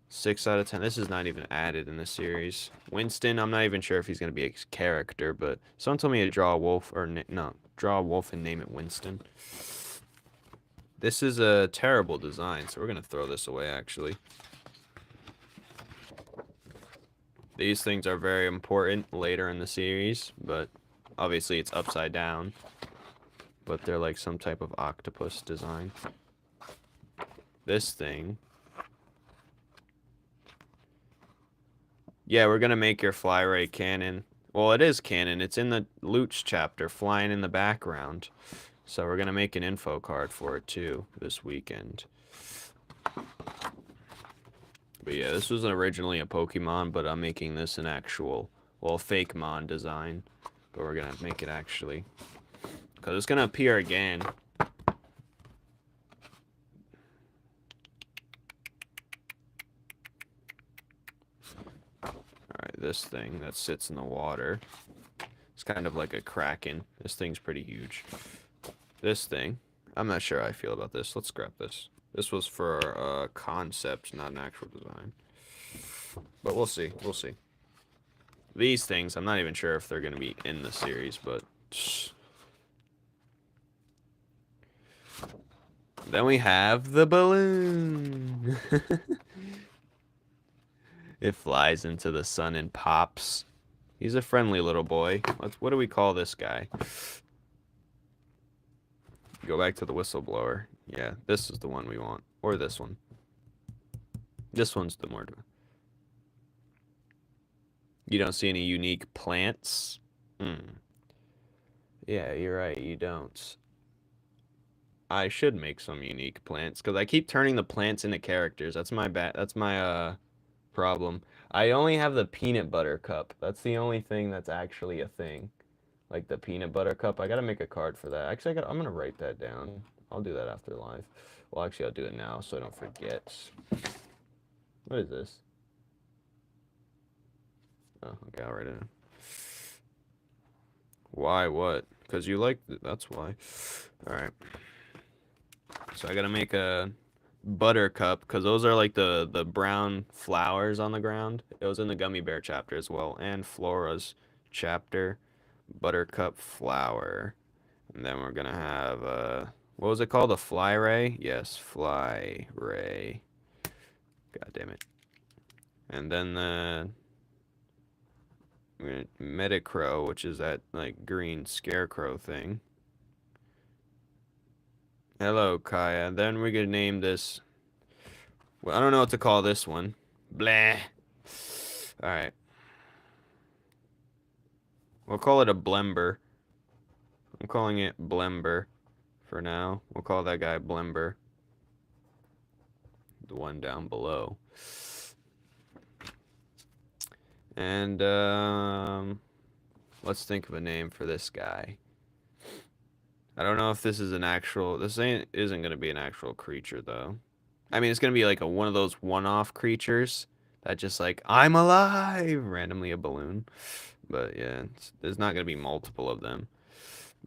Speaker 1: 6 out of 10. This is not even added in the series. Winston, I'm not even sure if he's going to be a character, but someone told me to draw a wolf, or no, draw a wolf and name it Winston. This is a terrible design, so we're going to throw this away, actually. These things are very important later in the series, but obviously it's upside down. But they're like some type of octopus design. This thing. Yeah, we're gonna make your fly ray cannon. Well, it is canon. It's in the Looch chapter, flying in the background. So we're gonna make an info card for it too this weekend. But yeah, this was originally a Pokemon, but I'm making this an actual, well, fake Mon design. But we're gonna make it actually, because it's gonna appear again. Alright, this thing that sits in the water. It's kind of like a kraken. This thing's pretty huge. This thing, I'm not sure how I feel about this. Let's scrap this. This was for a concept, not an actual design. But we'll see. We'll see. These things, I'm not even sure if they're going to be in the series, but... Then we have the balloon. It flies into the sun and pops. He's a friendly little boy. What do we call this guy? Go back to the whistleblower. Yeah, this is the one we want. Or this one. This one's the more... You don't see any unique plants? Yeah, you're right, you don't. I should make some unique plants, because I keep turning the plants into characters. That's my problem. I only have the peanut butter cup. That's the only thing that's actually a thing. Like the peanut butter cup. I gotta make a card for that. Actually, I'm gonna write that down. I'll do that after live. Well, actually, I'll do it now so I don't forget. What is this? Oh, okay, I'll write it down. Why, what? Because you like it, that's why. Alright. So I gotta make a buttercup, because those are like the brown flowers on the ground. It was in the gummy bear chapter as well, and Flora's chapter. Buttercup flower. And then we're gonna have, what was it called? A fly ray? Yes, fly ray. God damn it. And then the Metacrow, which is that like green scarecrow thing. Hello, Kaya. Then we're gonna name this. Well, I don't know what to call this one. Blah. Alright. We'll call it a Blember. I'm calling it Blember for now. We'll call that guy Blember. The one down below. And, let's think of a name for this guy. I don't know if this is an actual... This isn't going to be an actual creature, though. I mean, it's going to be like one of those one-off creatures that just like, I'm alive! Randomly a balloon. But, yeah, there's not going to be multiple of them.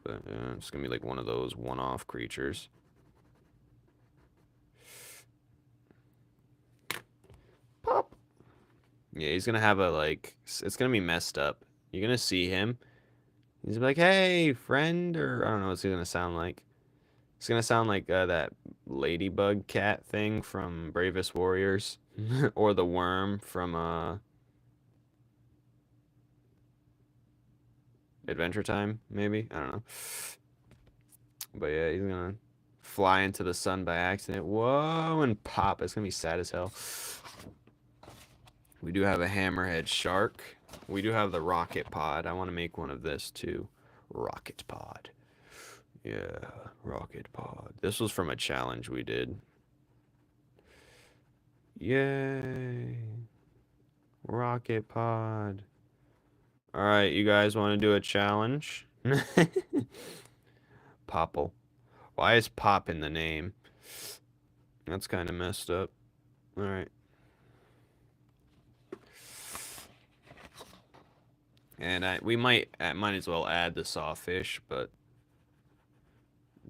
Speaker 1: But, yeah, it's going to be like one of those one-off creatures. Pop! Yeah, he's going to have a, like... It's going to be messed up. You're going to see him. He's gonna be like, hey, friend, or I don't know what it's gonna sound like. It's gonna sound like that ladybug cat thing from Bravest Warriors, or the worm from Adventure Time, maybe. I don't know. But yeah, he's gonna fly into the sun by accident. Whoa, and pop. It's gonna be sad as hell. We do have a hammerhead shark. We do have the rocket pod. I want to make one of this too. Rocket pod. Yeah, rocket pod. This was from a challenge we did. Yay. Rocket pod. Alright, you guys want to do a challenge? Popple. Why is Pop in the name? That's kind of messed up. Alright. And we might as well add the sawfish, but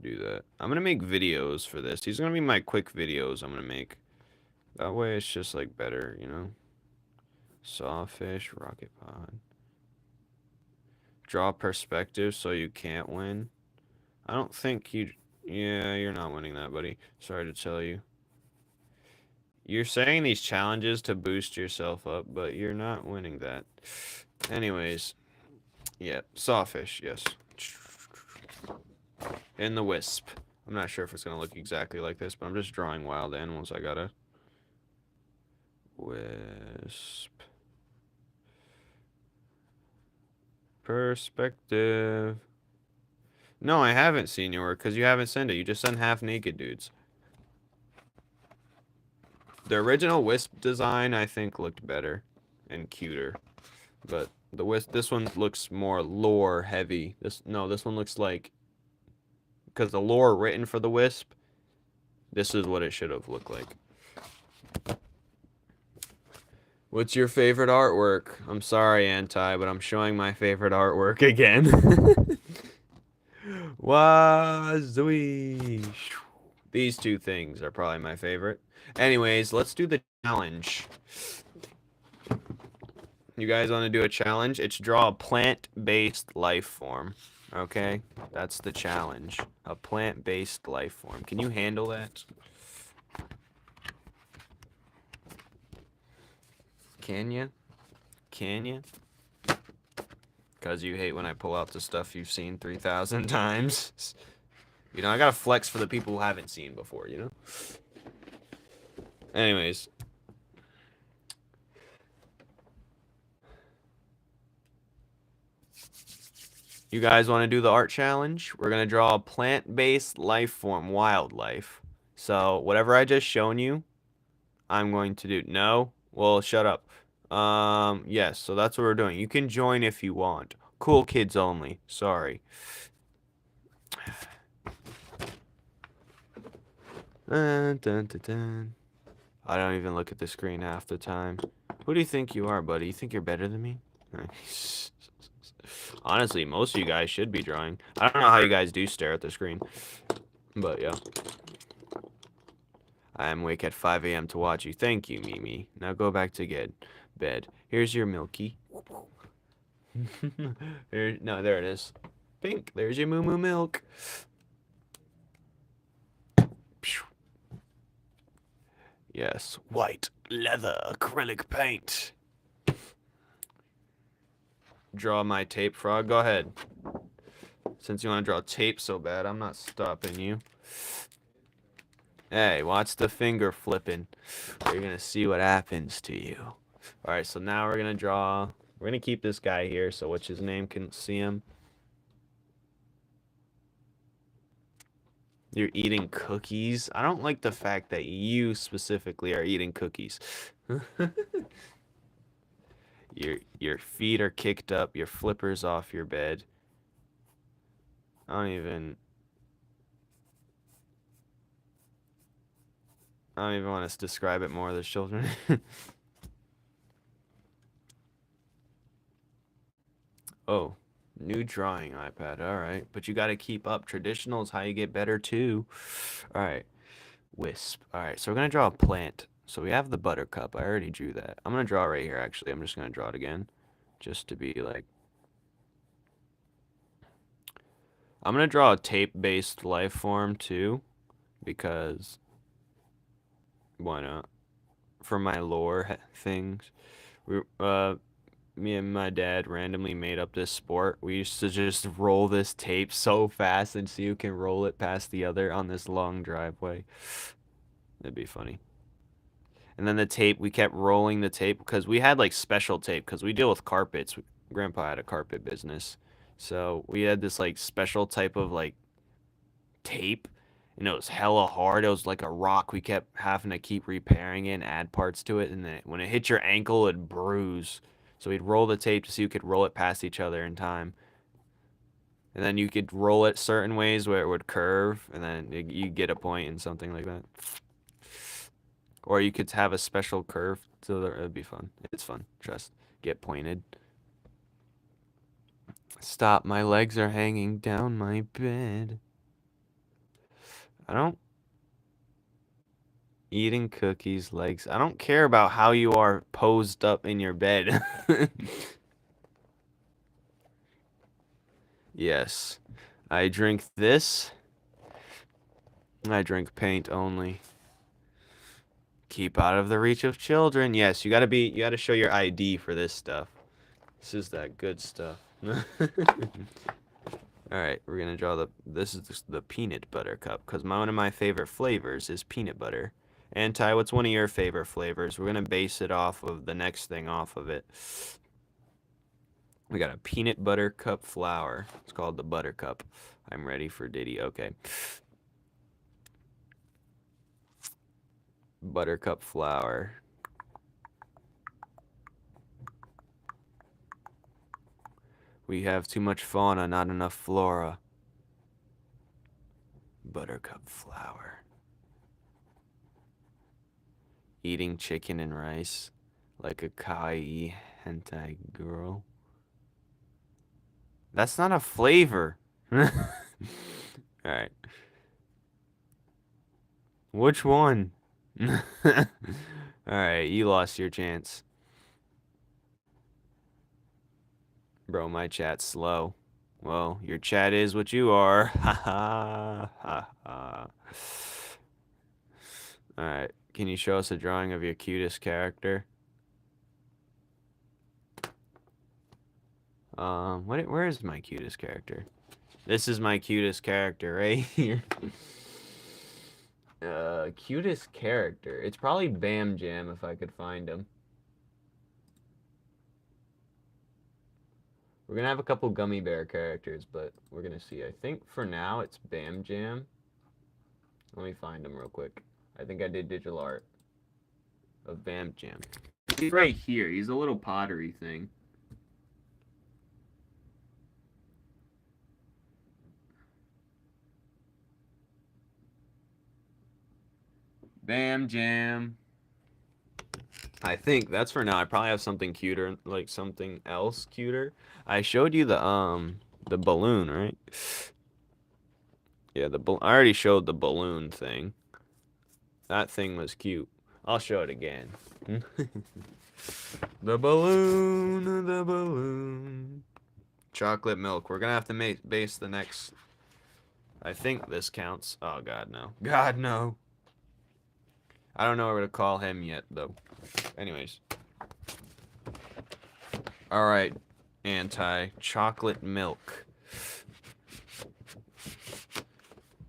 Speaker 1: do that. I'm gonna make videos for this. These are gonna be my quick videos I'm gonna make. That way it's just like better, you know? Sawfish, rocket pod. Draw perspective so you can't win. I don't think you... Yeah, you're not winning that, buddy. Sorry to tell you. You're saying these challenges to boost yourself up, but you're not winning that. Anyways, yeah, sawfish, yes. And the wisp. I'm not sure if it's gonna look exactly like this, but I'm just drawing wild animals. I gotta wisp perspective. No, I haven't seen your work because you haven't sent it. You just sent half naked dudes. The original wisp design I think looked better and cuter, but the wisp this one looks more lore heavy. This one looks like because the lore written for the wisp, this is what it should have looked like. What's your favorite artwork? I'm sorry, Anti, but I'm showing my favorite artwork again. Wazooey. These two things are probably my favorite. Anyways, let's do the challenge. You guys want to do a challenge? It's draw a plant-based life form. Okay? That's the challenge. A plant-based life form. Can you handle that? Can you? Can you? Because you hate when I pull out the stuff you've seen 3,000 times. You know, I gotta flex for the people who haven't seen before, you know? Anyways. You guys want to do the art challenge? We're going to draw a plant-based life form, wildlife. So, whatever I just shown you, I'm going to do. No? Well, shut up. Yes, so that's what we're doing. You can join if you want. Cool kids only. Sorry. Dun, dun, dun, dun. I don't even look at the screen half the time. Who do you think you are, buddy? You think you're better than me? Nice. Honestly, most of you guys should be drawing. I don't know how you guys do stare at the screen. But, yeah. I am awake at 5 a.m. to watch you. Thank you, Mimi. Now go back to bed. Here's your milky. No, there it is. Pink. There's your moo moo milk. Yes, white leather acrylic paint. Draw my tape frog. Go ahead. Since you want to draw tape so bad, I'm not stopping you. Hey, watch the finger flipping. You're going to see what happens to you. All right, so now we're going to draw. We're going to keep this guy here so what's his name can see him. You're eating cookies? I don't like the fact that you specifically are eating cookies. Your feet are kicked up, your flipper's off your bed. I don't even want to describe it more, the children. Oh, new drawing iPad. All right, but you got to keep up. Traditional is how you get better too. All right, wisp. All right, so we're gonna draw a plant. So we have the buttercup. I already drew that. I'm gonna draw right here. Actually, I'm just gonna draw it again, just to be like. I'm gonna draw a tape-based life form too, because why not? For my lore things, we me and my dad randomly made up this sport. We used to just roll this tape so fast and see who can roll it past the other on this long driveway. That'd be funny. And then the tape, we kept rolling the tape because we had like special tape because we deal with carpets. Grandpa had a carpet business. So we had this like special type of like tape and it was hella hard. It was like a rock. We kept having to keep repairing it and add parts to it. And then when it hit your ankle, it'd bruise. So we'd roll the tape to see who could roll it past each other in time. And then you could roll it certain ways where it would curve, and then you get a point and something like that. Or you could have a special curve, so that it'd be fun. It's fun. Just get pointed. Stop, my legs are hanging down my bed. I don't... Eating cookies, legs. I don't care about how you are posed up in your bed. Yes. I drink this. I drink paint only. Keep out of the reach of children. Yes, you gotta show your ID for this stuff. This is that good stuff. Alright, we're gonna draw this is the peanut butter cup, because one of my favorite flavors is peanut butter. And Ty, what's one of your favorite flavors? We're gonna base it off of the next thing off of it. We got a peanut butter cup flower. It's called the butter cup. I'm ready for Diddy. Okay. Buttercup flower. We have too much fauna, not enough flora. Buttercup flower. Eating chicken and rice like a kawaii hentai girl. That's not a flavor. Alright. Which one? Alright, you lost your chance. Bro, my chat's slow. Well, your chat is what you are. Ha ha ha ha. Alright, can you show us a drawing of your cutest character? Where is my cutest character? This is my cutest character right here. Cutest character. It's probably Bam Jam if I could find him. We're gonna have a couple gummy bear characters, but we're gonna see. I think for now it's Bam Jam. Let me find him real quick. I think I did digital art of Bam Jam. He's right here. He's a little pottery thing. Bam Jam. I think that's for now. I probably have something cuter, like something else cuter. I showed you the balloon, right? Yeah, I already showed the balloon thing. That thing was cute. I'll show it again. The balloon, the balloon. Chocolate milk. We're gonna have to base the next. I think this counts. Oh God, no. God, no. I don't know what to call him yet, though. Anyways. Alright, chocolate milk.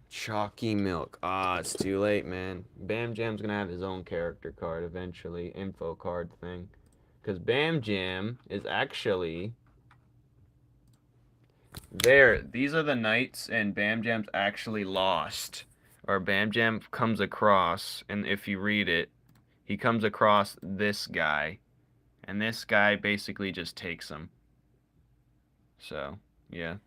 Speaker 1: Chalky milk. Ah, it's too late, man. Bam Jam's gonna have his own character card eventually. Info card thing. Because Bam Jam is actually... There. These are the knights, and Bam Jam's actually lost. Or Bam Jam comes across, and if you read it, he comes across this guy. And this guy basically just takes him. So, yeah.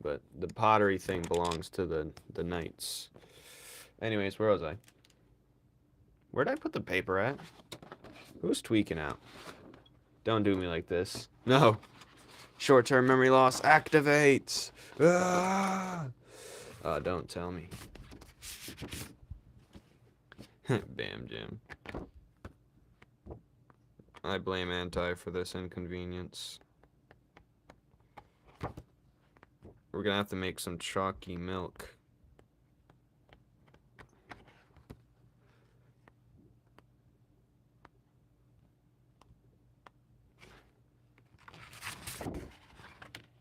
Speaker 1: But the pottery thing belongs to the knights. Anyways, where was I? Where'd I put the paper at? Who's tweaking out? Don't do me like this. No. Short-term memory loss activates. Ah! Oh, don't tell me. Bam Jam. I blame Anti for this inconvenience. We're gonna have to make some chalky milk.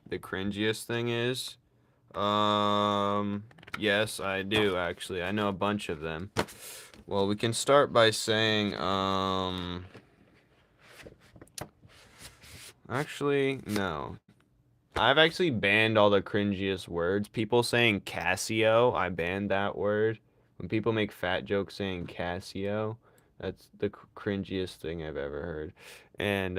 Speaker 1: The cringiest thing is, yes, I do actually. I know a bunch of them. Well, we can start by saying, actually, no. I've actually banned all the cringiest words. People saying Casio, I banned that word. When people make fat jokes saying Casio, that's the cringiest thing I've ever heard. And,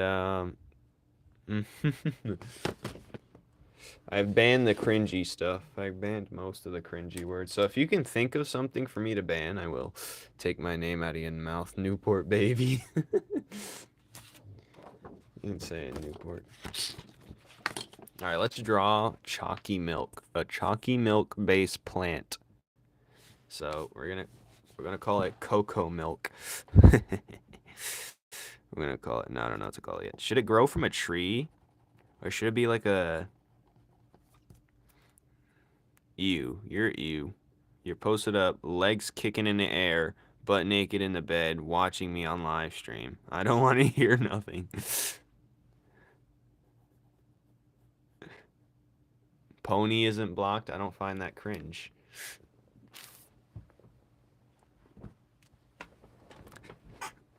Speaker 1: I've banned the cringy stuff. I've banned most of the cringy words. So if you can think of something for me to ban, I will take my name out of your mouth. Newport baby. You can say it, Newport. Alright, let's draw chalky milk. A chalky milk based plant. So we're gonna call it cocoa milk. We're gonna call it, no, I don't know what to call it yet. Should it grow from a tree? Or should it be like a... Ew, you're ew. You're posted up, legs kicking in the air, butt naked in the bed watching me on live stream. I don't want to hear nothing. Pony isn't blocked. I don't find that cringe.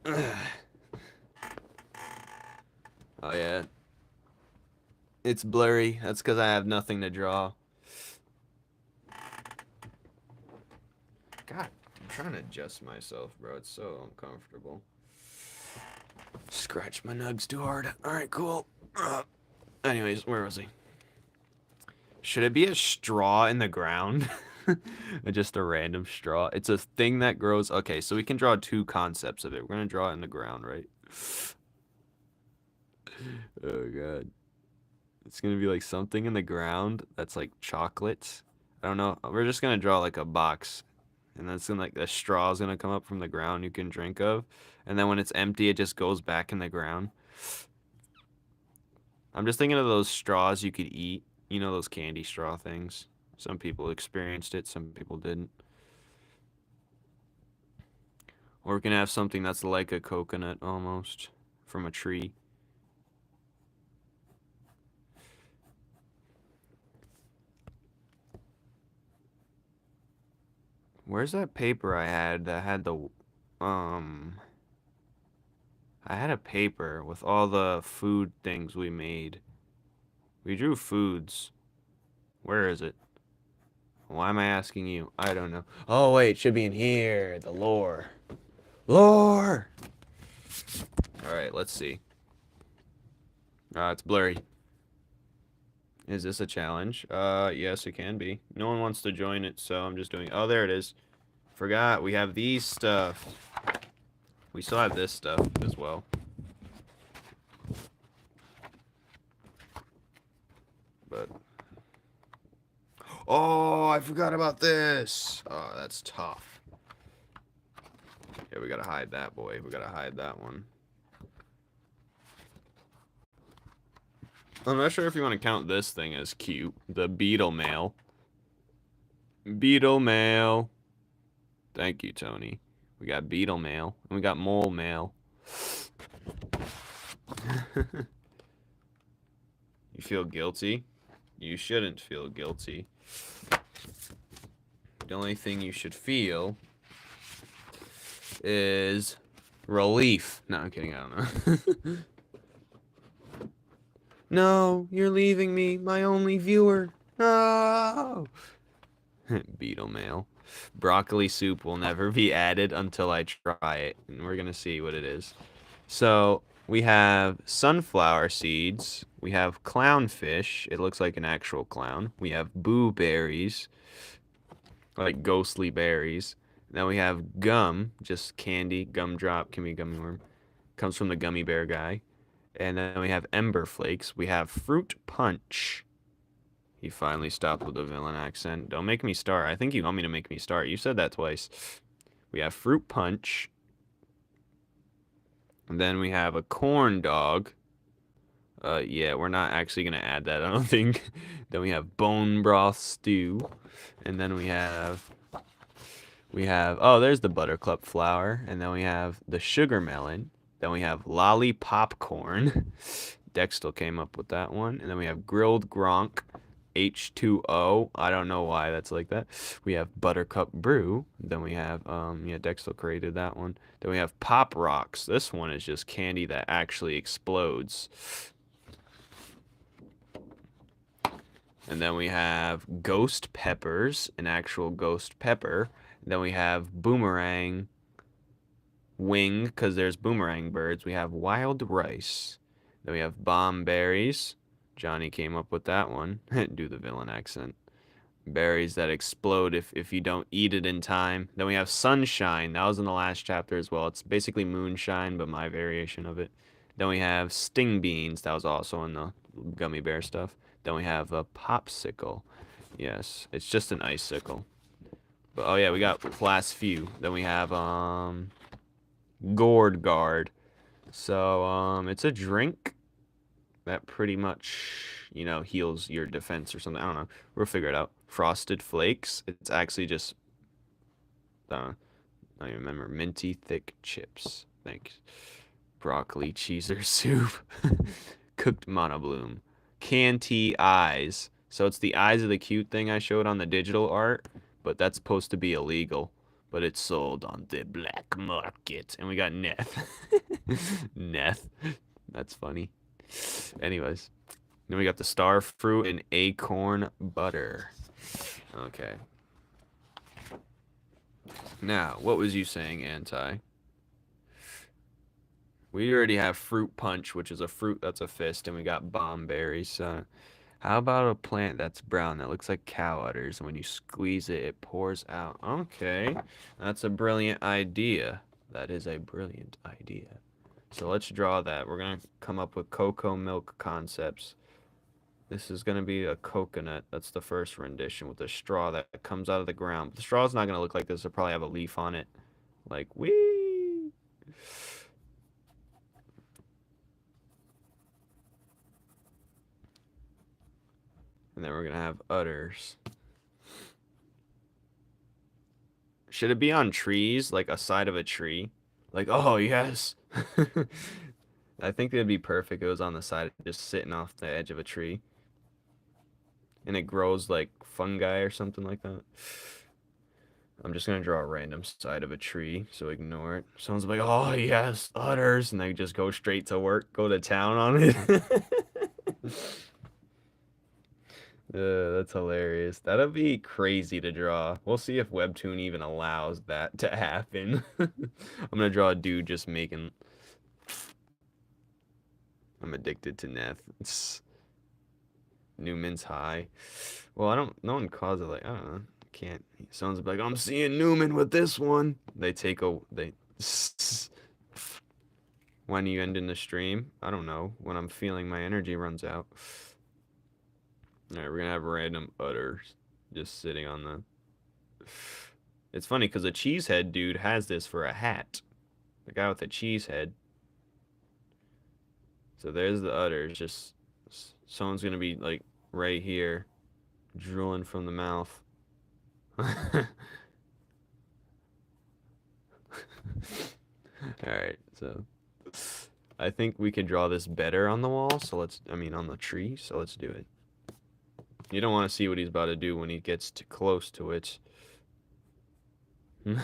Speaker 1: Oh yeah. It's blurry. That's because I have nothing to draw. God, I'm trying to adjust myself, bro. It's so uncomfortable. Scratch my nugs too hard. Alright, cool. Anyways, where was he? Should it be a straw in the ground? Just a random straw. It's a thing that grows. Okay, so we can draw two concepts of it. We're going to draw it in the ground, right? Oh, God. It's going to be like something in the ground that's like chocolate. I don't know. We're just going to draw like a box. And that's gonna, like, the straw is going to come up from the ground you can drink of. And then when it's empty, it just goes back in the ground. I'm just thinking of those straws you could eat. You know, those candy straw things. Some people experienced it, some people didn't. Or we can have something that's like a coconut almost from a tree. Where's that paper I had that had the I had a paper with all the food things we made. We drew foods. Where is it? Why am I asking you? I don't know. Oh wait, it should be in here. The lore. Lore! Alright, let's see. It's blurry. Is this a challenge? Yes, it can be. No one wants to join it, so I'm just doing... Oh, there it is. Forgot, we have these stuff. We still have this stuff as well. But... Oh, I forgot about this! Oh, that's tough. Yeah, we gotta hide that, boy. We gotta hide that one. I'm not sure if you want to count this thing as cute. The beetle mail. Beetle mail. Thank you, Tony. We got beetle mail. And we got mole mail. You feel guilty? You shouldn't feel guilty. The only thing you should feel is relief. No, I'm kidding. I don't know. No, you're leaving me, my only viewer. No. Beetle mail. Broccoli soup will never be added until I try it, and we're gonna see what it is. So we have sunflower seeds. We have clownfish. It looks like an actual clown. We have boo berries, like ghostly berries. Then we have gum, just candy, gumdrop, can be gummy worm. Comes from the gummy bear guy. And then we have ember flakes. We have fruit punch. He finally stopped with the villain accent. Don't make me start. I think you want me to make me start. You said that twice. We have fruit punch. And then we have a corn dog. Yeah, we're not actually going to add that, I don't think. Then we have bone broth stew. And then we have, oh, there's the buttercup flower. And then we have the sugar melon. Then we have lollipop corn. Dextel came up with that one. And then we have grilled gronk. H2O. I don't know why that's like that. We have buttercup brew. Then we have, yeah, Dextel created that one. Then we have pop rocks. This one is just candy that actually explodes. And then we have ghost peppers, an actual ghost pepper. And then we have boomerang wing, because there's boomerang birds. We have wild rice. Then we have bomb berries. Johnny came up with that one. Do the villain accent. Berries that explode if you don't eat it in time. Then we have sunshine. That was in the last chapter as well. It's basically moonshine, but my variation of it. Then we have sting beans. That was also in the gummy bear stuff. Then we have a popsicle. Yes, it's just an icicle. But oh yeah, we got last few. Then we have gourd guard. So it's a drink that pretty much, you know, heals your defense or something. I don't know. We'll figure it out. Frosted Flakes. It's actually just I don't even remember. Minty thick chips. Thanks. Broccoli cheeser soup. Cooked monobloom. Canty eyes. So it's the eyes of the cute thing I showed on the digital art, but that's supposed to be illegal. But it's sold on the black market. And we got Neth. Neth. That's funny. Anyways. Then we got the star fruit and acorn butter. Okay. Now, what was you saying, Anti? We already have fruit punch, which is a fruit that's a fist, and we got bomb berries. How about a plant that's brown that looks like cow udders, and when you squeeze it, it pours out? Okay, that's a brilliant idea. That is a brilliant idea. So let's draw that. We're going to come up with cocoa milk concepts. This is going to be a coconut. That's the first rendition with a straw that comes out of the ground. The straw's not going to look like this. It'll probably have a leaf on it. Like, wee! And then we're going to have udders. Should it be on trees, like a side of a tree? Like, oh, yes. I think it'd be perfect if it was on the side, just sitting off the edge of a tree. And it grows like fungi or something like that. I'm just going to draw a random side of a tree, so ignore it. Someone's like, oh, yes, udders. And they just go straight to work, go to town on it. That's hilarious. That'd be crazy to draw. We'll see if Webtoon even allows that to happen. I'm gonna draw a dude just making... I'm addicted to Neth. It's... Numen's high. Well, I don't... No one calls it like... I don't know. Can't... Someone's like, I'm seeing Numen with this one. They take a... They... When you end in the stream? I don't know. When I'm feeling my energy runs out. Alright, we're gonna have random udders just sitting on the... It's funny because the cheesehead dude has this for a hat. The guy with the cheese head. So there's the udders. Just someone's gonna be like right here, drooling from the mouth. Alright, so I think we could draw this better on the wall. So let's, I mean on the tree. So let's do it. You don't want to see what he's about to do when he gets too close to it. Like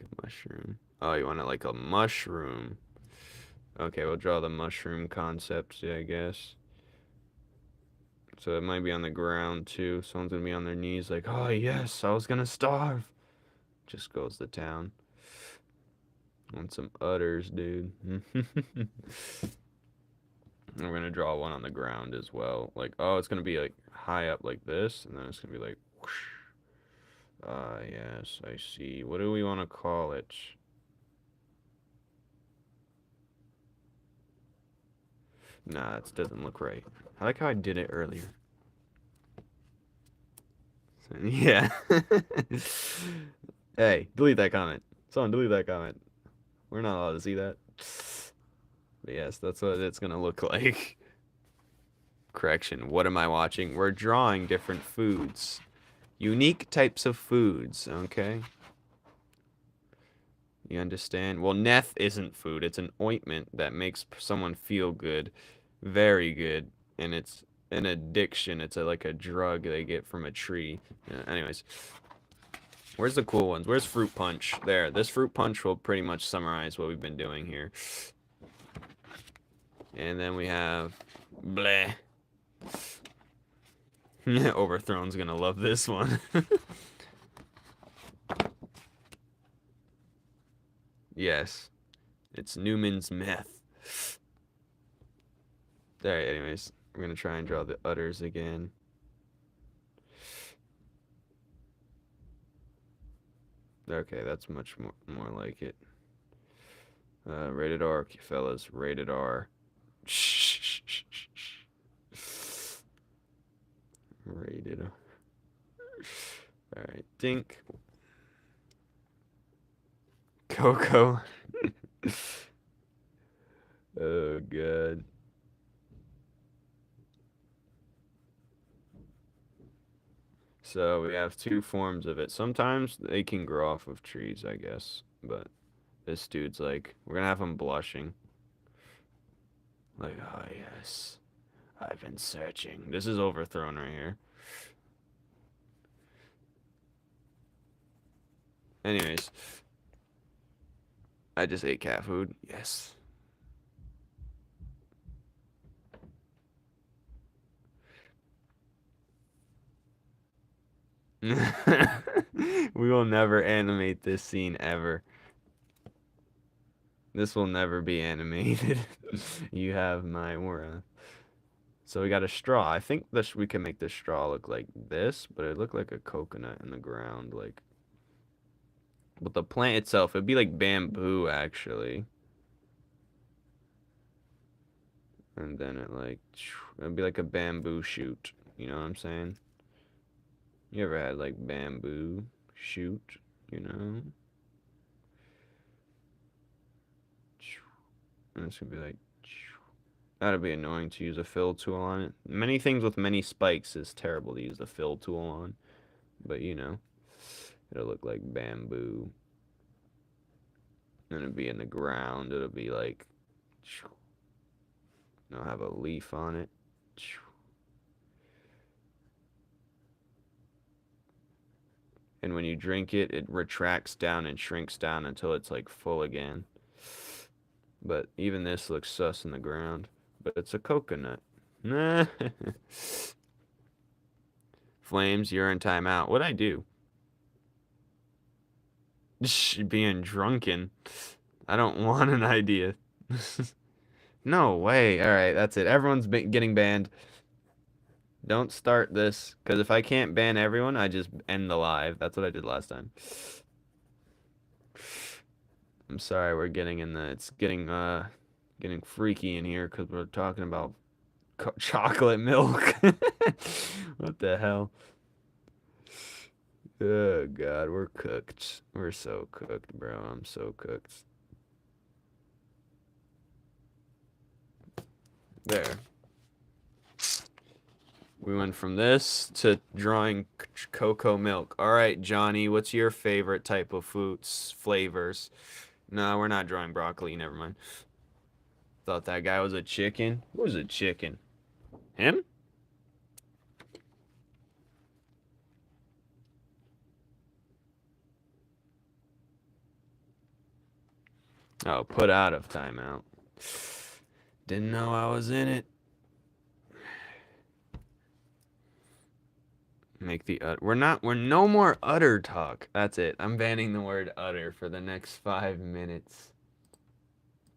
Speaker 1: a mushroom. Oh, you want it like a mushroom. Okay, we'll draw the mushroom concept, yeah, I guess. So it might be on the ground, too. Someone's gonna be on their knees like, oh, yes, I was gonna starve. Just goes to town. Want some udders, dude. We're gonna draw one on the ground as well. Like, oh, it's gonna be like high up like this, and then it's gonna be like, whoosh. Yes, I see. What do we want to call it? Nah, it doesn't look right. I like how I did it earlier. So, yeah. Hey, delete that comment. Someone delete that comment. We're not allowed to see that. But yes, that's what it's gonna look like. Correction, what am I watching? We're drawing different foods. Unique types of foods, okay? You understand? Well, Neth isn't food. It's an ointment that makes someone feel good. Very good. And it's an addiction. It's like a drug they get from a tree. Anyways. Where's the cool ones? Where's fruit punch? There. This fruit punch will pretty much summarize what we've been doing here. And then we have... Bleh. Overthrown's gonna love this one. Yes. It's Numen's meth. Alright, anyways. We're gonna try and draw the udders again. Okay, that's much more like it. Rated R, fellas. Rated R. Rated R. Alright, dink. Coco. Oh, God. So we have two forms of it. Sometimes they can grow off of trees, I guess. But this dude's like, we're gonna have him blushing. Like, oh yes, I've been searching. This is overthrown right here. Anyways, I just ate cat food. Yes. We will never animate this scene ever. This will never be animated. You have my word. So we got a straw. I think this we can make this straw look like this, but it looked like a coconut in the ground, like. But the plant itself, it'd be like bamboo actually. And then it'd be like a bamboo shoot. You know what I'm saying? You ever had like bamboo shoot? You know? And it's gonna be like. That'd be annoying to use a fill tool on it. Many things with many spikes is terrible to use the fill tool on. But you know, it'll look like bamboo. And it'll be in the ground. It'll be like. It'll have a leaf on it. And when you drink it, it retracts down and shrinks down until it's like full again. But even this looks sus in the ground. But it's a coconut. Flames, you're in timeout. What'd I do? Being drunken. I don't want an idea. No way. Alright, that's it. Everyone's getting banned. Don't start this. Because if I can't ban everyone, I just end the live. That's what I did last time. I'm sorry, we're getting in the... It's getting freaky in here because we're talking about chocolate milk. What the hell? Oh, God, we're cooked. We're so cooked, bro. I'm so cooked. There. We went from this to drawing cocoa milk. All right, Johnny, what's your favorite type of flavors? No, we're not drawing broccoli. Never mind. Thought that guy was a chicken. Who's a chicken? Him? Oh, put out of timeout. Didn't know I was in it. Make the we're no more utter talk. That's it. I'm banning the word utter for the next 5 minutes.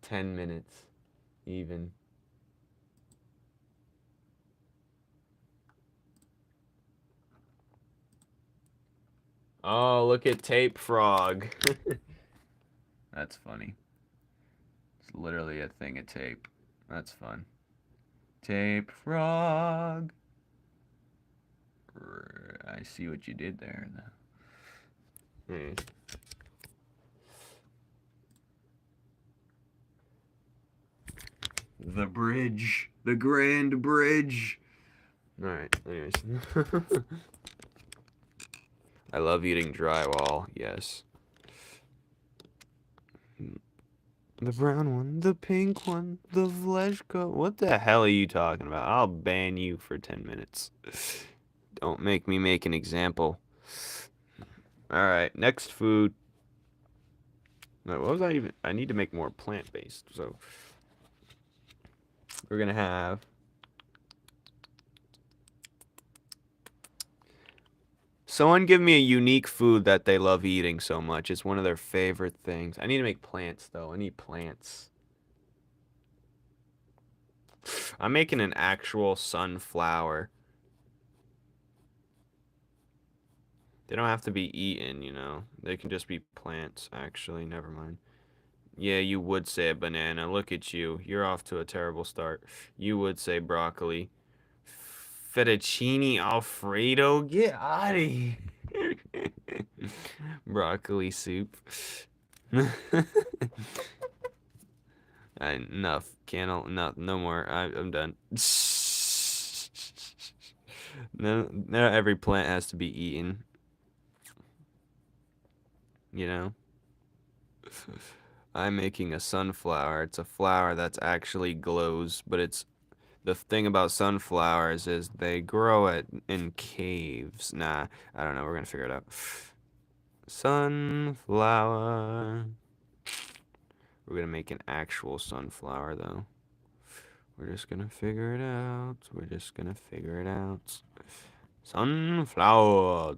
Speaker 1: 10 minutes. Even. Oh, look at Tape Frog. That's funny. It's literally a thing of tape. That's fun. Tape Frog. I see what you did there. The bridge. The grand bridge. Alright, anyways. I love eating drywall, yes. The brown one, the pink one, the flesh coat. What the hell are you talking about? I'll ban you for 10 minutes. Don't make me make an example. Alright, next food. What was I even? I need to make more plant-based. So, we're going to have... Someone give me a unique food that they love eating so much. It's one of their favorite things. I need to make plants, though. I need plants. I'm making an actual sunflower. They don't have to be eaten, you know. They can just be plants, actually. Never mind. Yeah, you would say a banana. Look at you. You're off to a terrible start. You would say broccoli. Fettuccine Alfredo? Get out of here. Broccoli soup. Enough. No more. I'm done. No, not every plant has to be eaten. You know? I'm making a sunflower. It's a flower that's actually glows, but it's the thing about sunflowers is they grow in caves. Nah, I don't know. We're gonna figure it out. Sunflower. We're gonna make an actual sunflower though. We're just gonna figure it out. We're just gonna figure it out. Sunflower.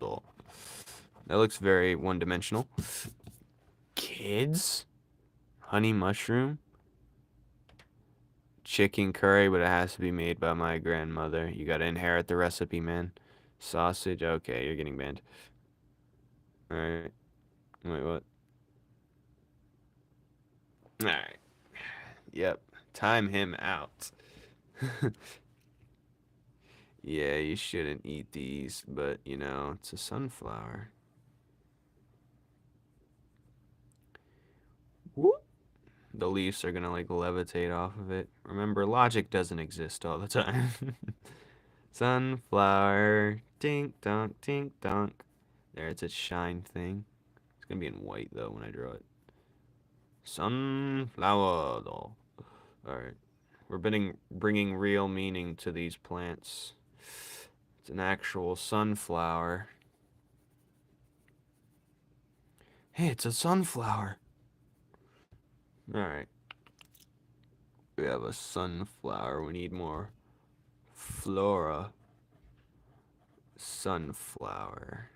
Speaker 1: That looks very one-dimensional. Kids? Honey mushroom? Chicken curry, but it has to be made by my grandmother. You gotta inherit the recipe, man. Sausage? Okay, you're getting banned. Alright. Wait, what? Alright. Yep. Time him out. Yeah, you shouldn't eat these, but, you know, it's a sunflower. Whoop. The leaves are gonna, like, levitate off of it. Remember, logic doesn't exist all the time. Sunflower. Tink, donk, tink, donk. There, it's a shine thing. It's gonna be in white, though, when I draw it. Sunflower, though. Alright. We're bringing real meaning to these plants. It's an actual sunflower. Hey, it's a sunflower. Alright. We have a sunflower. We need more flora. Sunflower.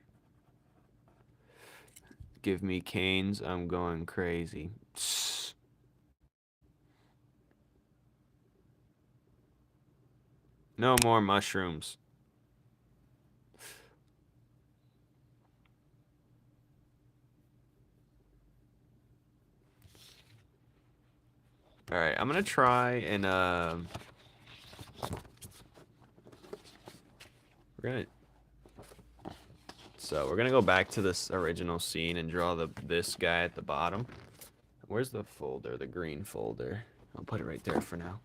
Speaker 1: Give me canes. I'm going crazy. No more mushrooms. Alright, I'm gonna try and we're gonna go back to this original scene and draw this guy at the bottom. Where's the folder? The green folder. I'll put it right there for now.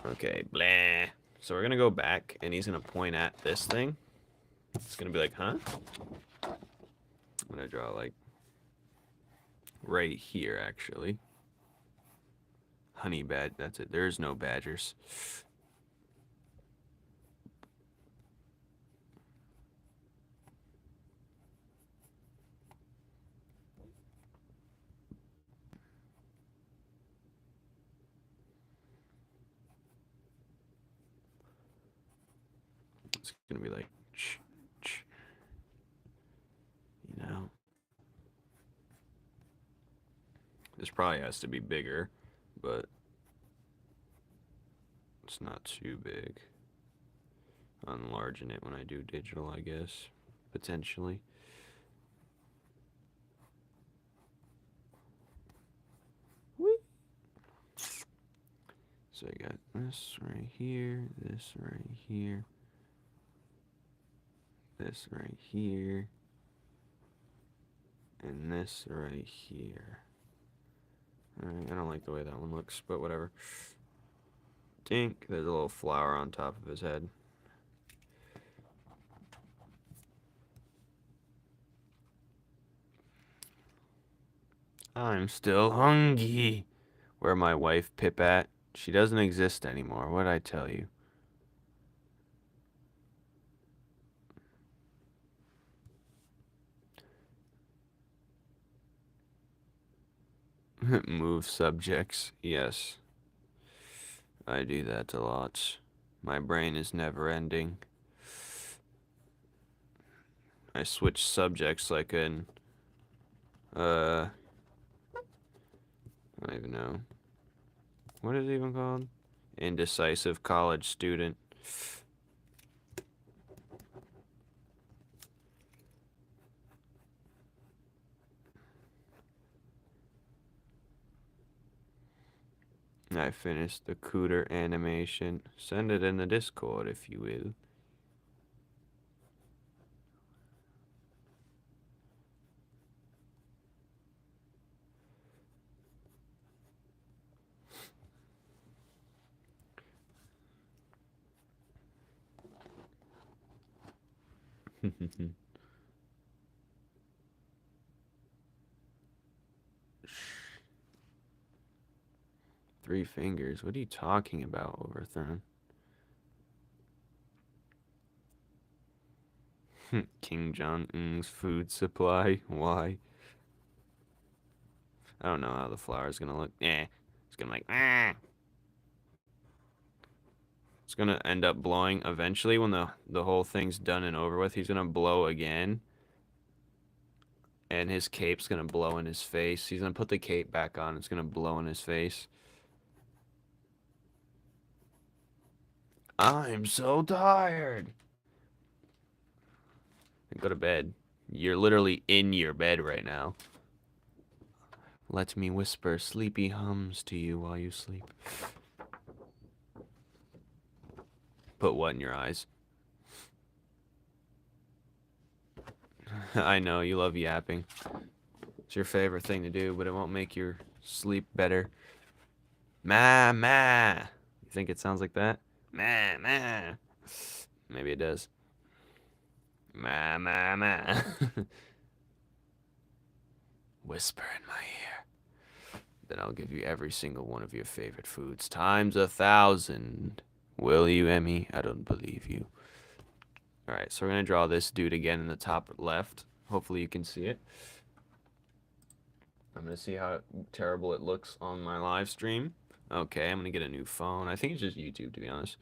Speaker 1: Okay, blah. So we're gonna go back and he's gonna point at this thing. It's gonna be like, huh? I'm gonna draw like right here actually. Honey badger, that's it. There's no badgers. It's gonna be like, you know. This probably has to be bigger, but it's not too big. I'll enlarging it when I do digital, I guess, potentially. Whee! So I got this right here, this right here, this right here, and this right here. Alright, I don't like the way that one looks, but whatever. Dink, there's a little flower on top of his head. I'm still hungry. Where my wife Pip at? She doesn't exist anymore. What'd I tell you? Move subjects. Yes. I do that a lot. My brain is never ending. I switch subjects like an I don't even know. What is it even called? Indecisive college student. I finished the cooter animation. Send it in the Discord if you will. Three fingers. What are you talking about, Overthrown? King Jong-un's food supply. Why? I don't know how the flower's gonna look. It's gonna like, It's gonna end up blowing eventually when the whole thing's done and over with. He's gonna blow again. And his cape's gonna blow in his face. He's gonna put the cape back on. It's gonna blow in his face. I'm so tired. Go to bed. You're literally in your bed right now. Let me whisper sleepy hums to you while you sleep. Put what in your eyes? I know, you love yapping. It's your favorite thing to do, but it won't make your sleep better. Ma, ma. You think it sounds like that? Ma, ma. Maybe it does. Ma, ma, ma. Whisper in my ear. Then I'll give you every single one of your favorite foods times 1,000. Will you, Emmy? I don't believe you. Alright, so we're going to draw this dude again in the top left. Hopefully you can see it. I'm going to see how terrible it looks on my live stream. Okay, I'm going to get a new phone. I think it's just YouTube, to be honest.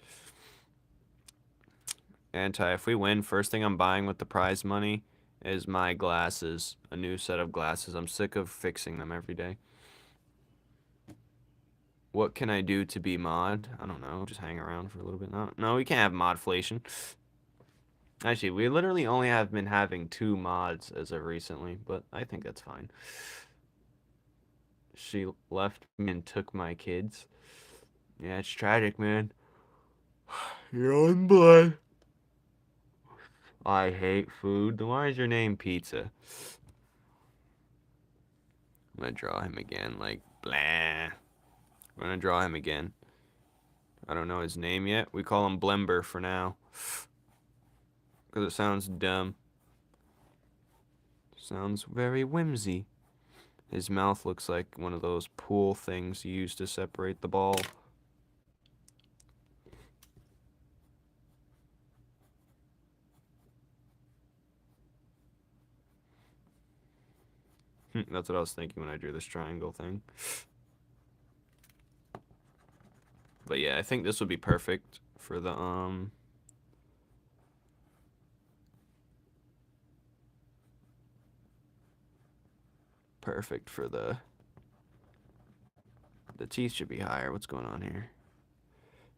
Speaker 1: If we win, first thing I'm buying with the prize money is my glasses. A new set of glasses. I'm sick of fixing them every day. What can I do to be mod? I don't know. Just hang around for a little bit. No, we can't have modflation. Actually, we literally only have been having 2 mods as of recently, but I think that's fine. She left me and took my kids. Yeah, it's tragic, man. Your own blood. I hate food. Then why is your name Pizza? I'm gonna draw him again, like, blah. I'm gonna draw him again. I don't know his name yet. We call him Blember for now. Because it sounds dumb. Sounds very whimsy. His mouth looks like one of those pool things you use to separate the ball. That's what I was thinking when I drew this triangle thing. But yeah, I think this would be perfect for the, perfect for the teeth should be higher. What's going on here?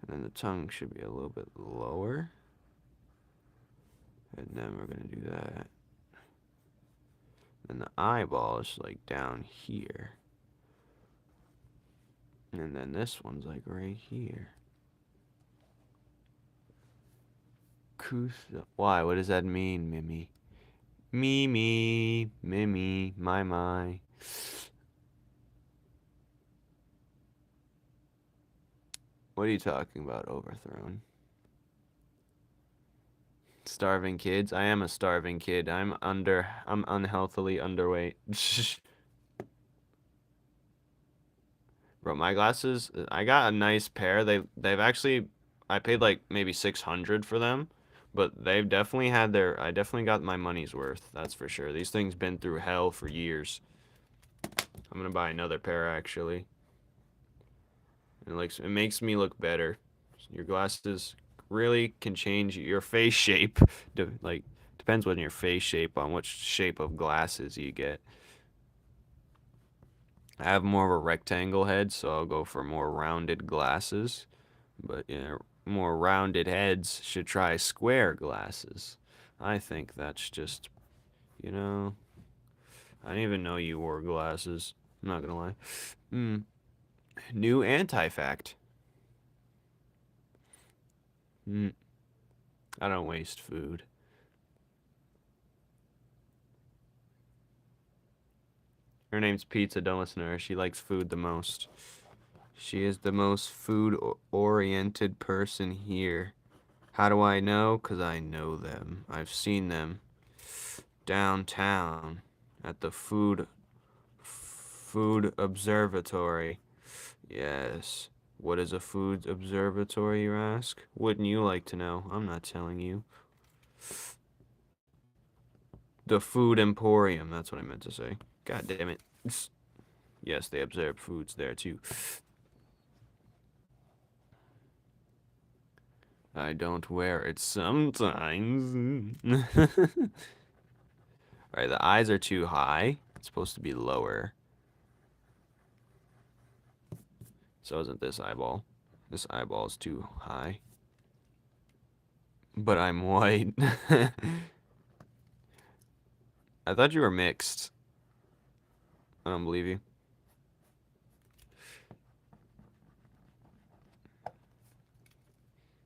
Speaker 1: And then the tongue should be a little bit lower. And then we're going to do that. And the eyeball is like down here. And then this one's like right here. Kusa. Why? What does that mean, Mimi? Mimi, Mimi, my. What are you talking about, Overthrown? Starving kids? I am a starving kid. I'm unhealthily underweight. Bro, my glasses, I got a nice pair. They've actually, I paid like maybe 600 for them, but they've definitely had their, I definitely got my money's worth. That's for sure. These things been through hell for years. I'm gonna buy another pair actually. And like, it makes me look better. Your glasses really can change your face shape. Like, depends on your face shape on which shape of glasses you get. I have more of a rectangle head, so I'll go for more rounded glasses. But yeah, more rounded heads should try square glasses. I think that's just, you know, I didn't even know you wore glasses. I'm not gonna lie. New anti-fact. I don't waste food. Her name's Pizza, don't listen to her. She likes food the most. She is the most food-oriented person here. How do I know? Because I know them. I've seen them downtown at the food observatory. Yes. What is a food observatory, you ask? Wouldn't you like to know? I'm not telling you. The food emporium, that's what I meant to say. God damn it. Yes, they observe foods there too. I don't wear it sometimes. Alright, the eyes are too high. It's supposed to be lower. So isn't this eyeball. This eyeball is too high. But I'm white. I thought you were mixed. I don't believe you.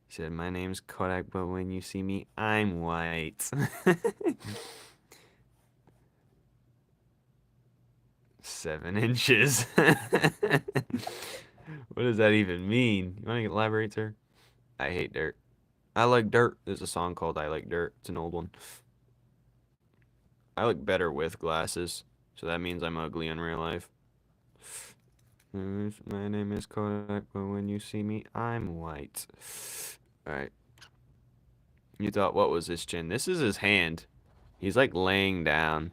Speaker 1: He said, my name's Kodak, but when you see me, I'm white. 7 inches. What does that even mean? You want to elaborate, sir? I hate dirt. I like dirt. There's a song called I Like Dirt. It's an old one. I look better with glasses, so that means I'm ugly in real life. My name is Kodak, but when you see me, I'm white. Alright. You thought, what was his chin? This is his hand. He's like laying down.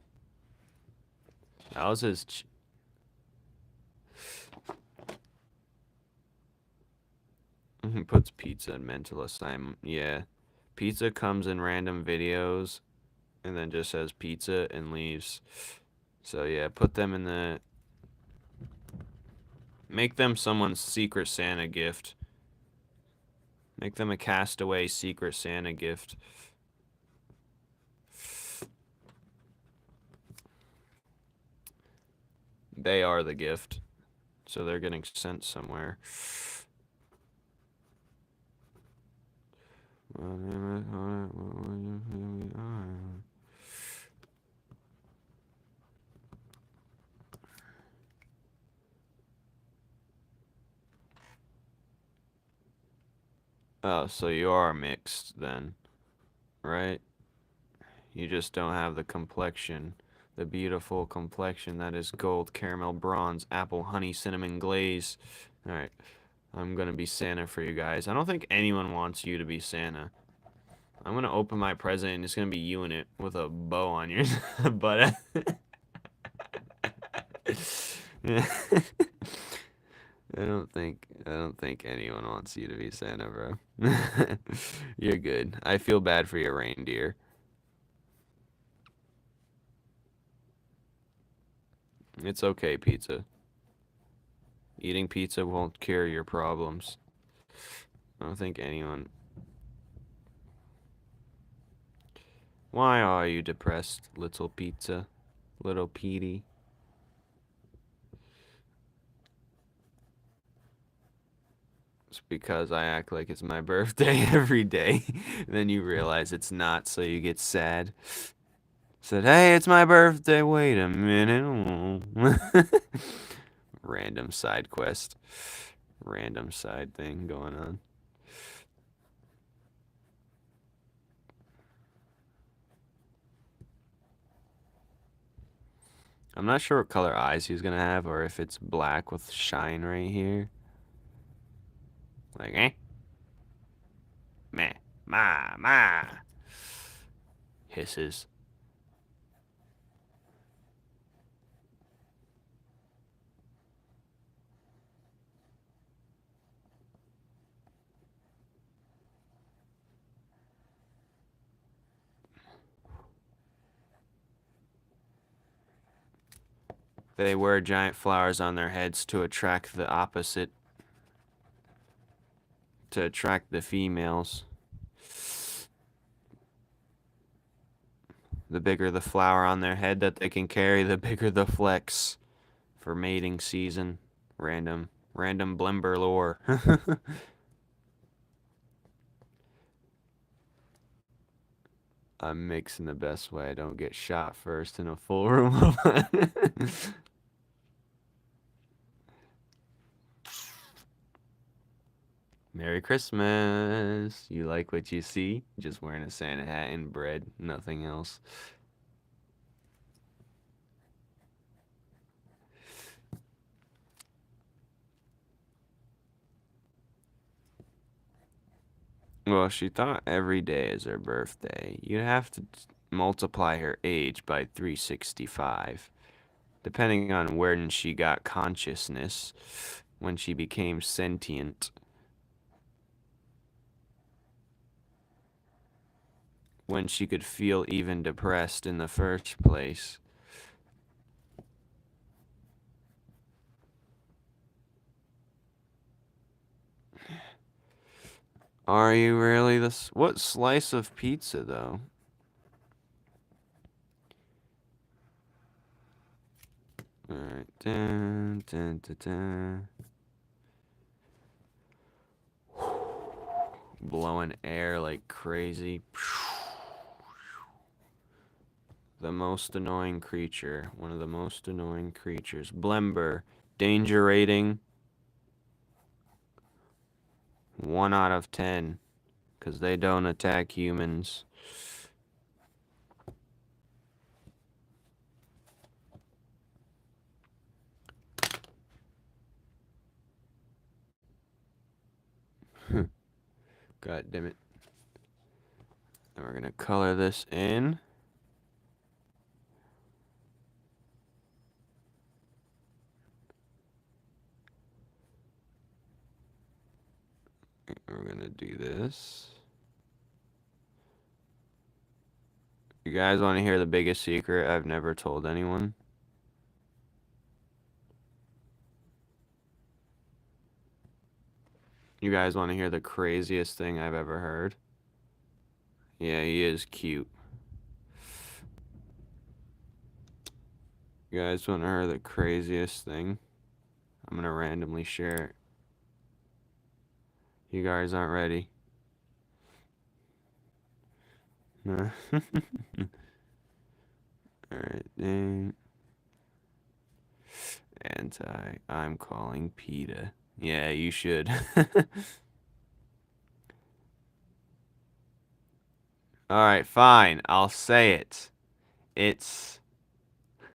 Speaker 1: That was his He puts pizza in mental assignment. Yeah. Pizza comes in random videos and then just says pizza and leaves. So yeah, put them in the... Make them someone's Secret Santa gift. Make them a Castaway Secret Santa gift. They are the gift. So they're getting sent somewhere. Oh, so you are mixed then, right? You just don't have the complexion. The beautiful complexion that is gold, caramel, bronze, apple, honey, cinnamon glaze. Alright, I'm gonna be Santa for you guys. I don't think anyone wants you to be Santa. I'm gonna open my present and it's gonna be you in it with a bow on your butt. I don't think anyone wants you to be Santa, bro. You're good. I feel bad for your reindeer. It's okay, pizza. Eating pizza won't cure your problems. I don't think anyone... Why are you depressed, little pizza? Little Petey? It's because I act like it's my birthday every day. Then you realize it's not, so you get sad. Said, hey, it's my birthday. Wait a minute. Random side quest. Random side thing going on. I'm not sure what color eyes he's gonna have, or if it's black with shine right here. Like, eh? Meh. Ma. Hisses. They wear giant flowers on their heads to attract the opposite. To attract the females. The bigger the flower on their head that they can carry, the bigger the flex. For mating season. Random Blimber lore. I'm mixing the best way I don't get shot first in a full room. Merry Christmas. You like what you see? Just wearing a Santa hat and bread, nothing else. Well, she thought every day is her birthday. You'd have to multiply her age by 365, depending on when she got consciousness, when she became sentient, when she could feel even depressed in the first place. Are you really this? What slice of pizza, though? Alright. Dun, dun, dun, dun. Blowing air like crazy. The most annoying creature. One of the most annoying creatures. Blember. Danger rating. 1 out of 10. Because they don't attack humans. God damn it. And we're going to color this in. We're going to do this. You guys want to hear the biggest secret I've never told anyone? You guys want to hear the craziest thing I've ever heard? Yeah, he is cute. You guys want to hear the craziest thing? I'm going to randomly share it. You guys aren't ready. No. Alright, then. I'm calling PETA. Yeah, you should. Alright, fine. I'll say it. It's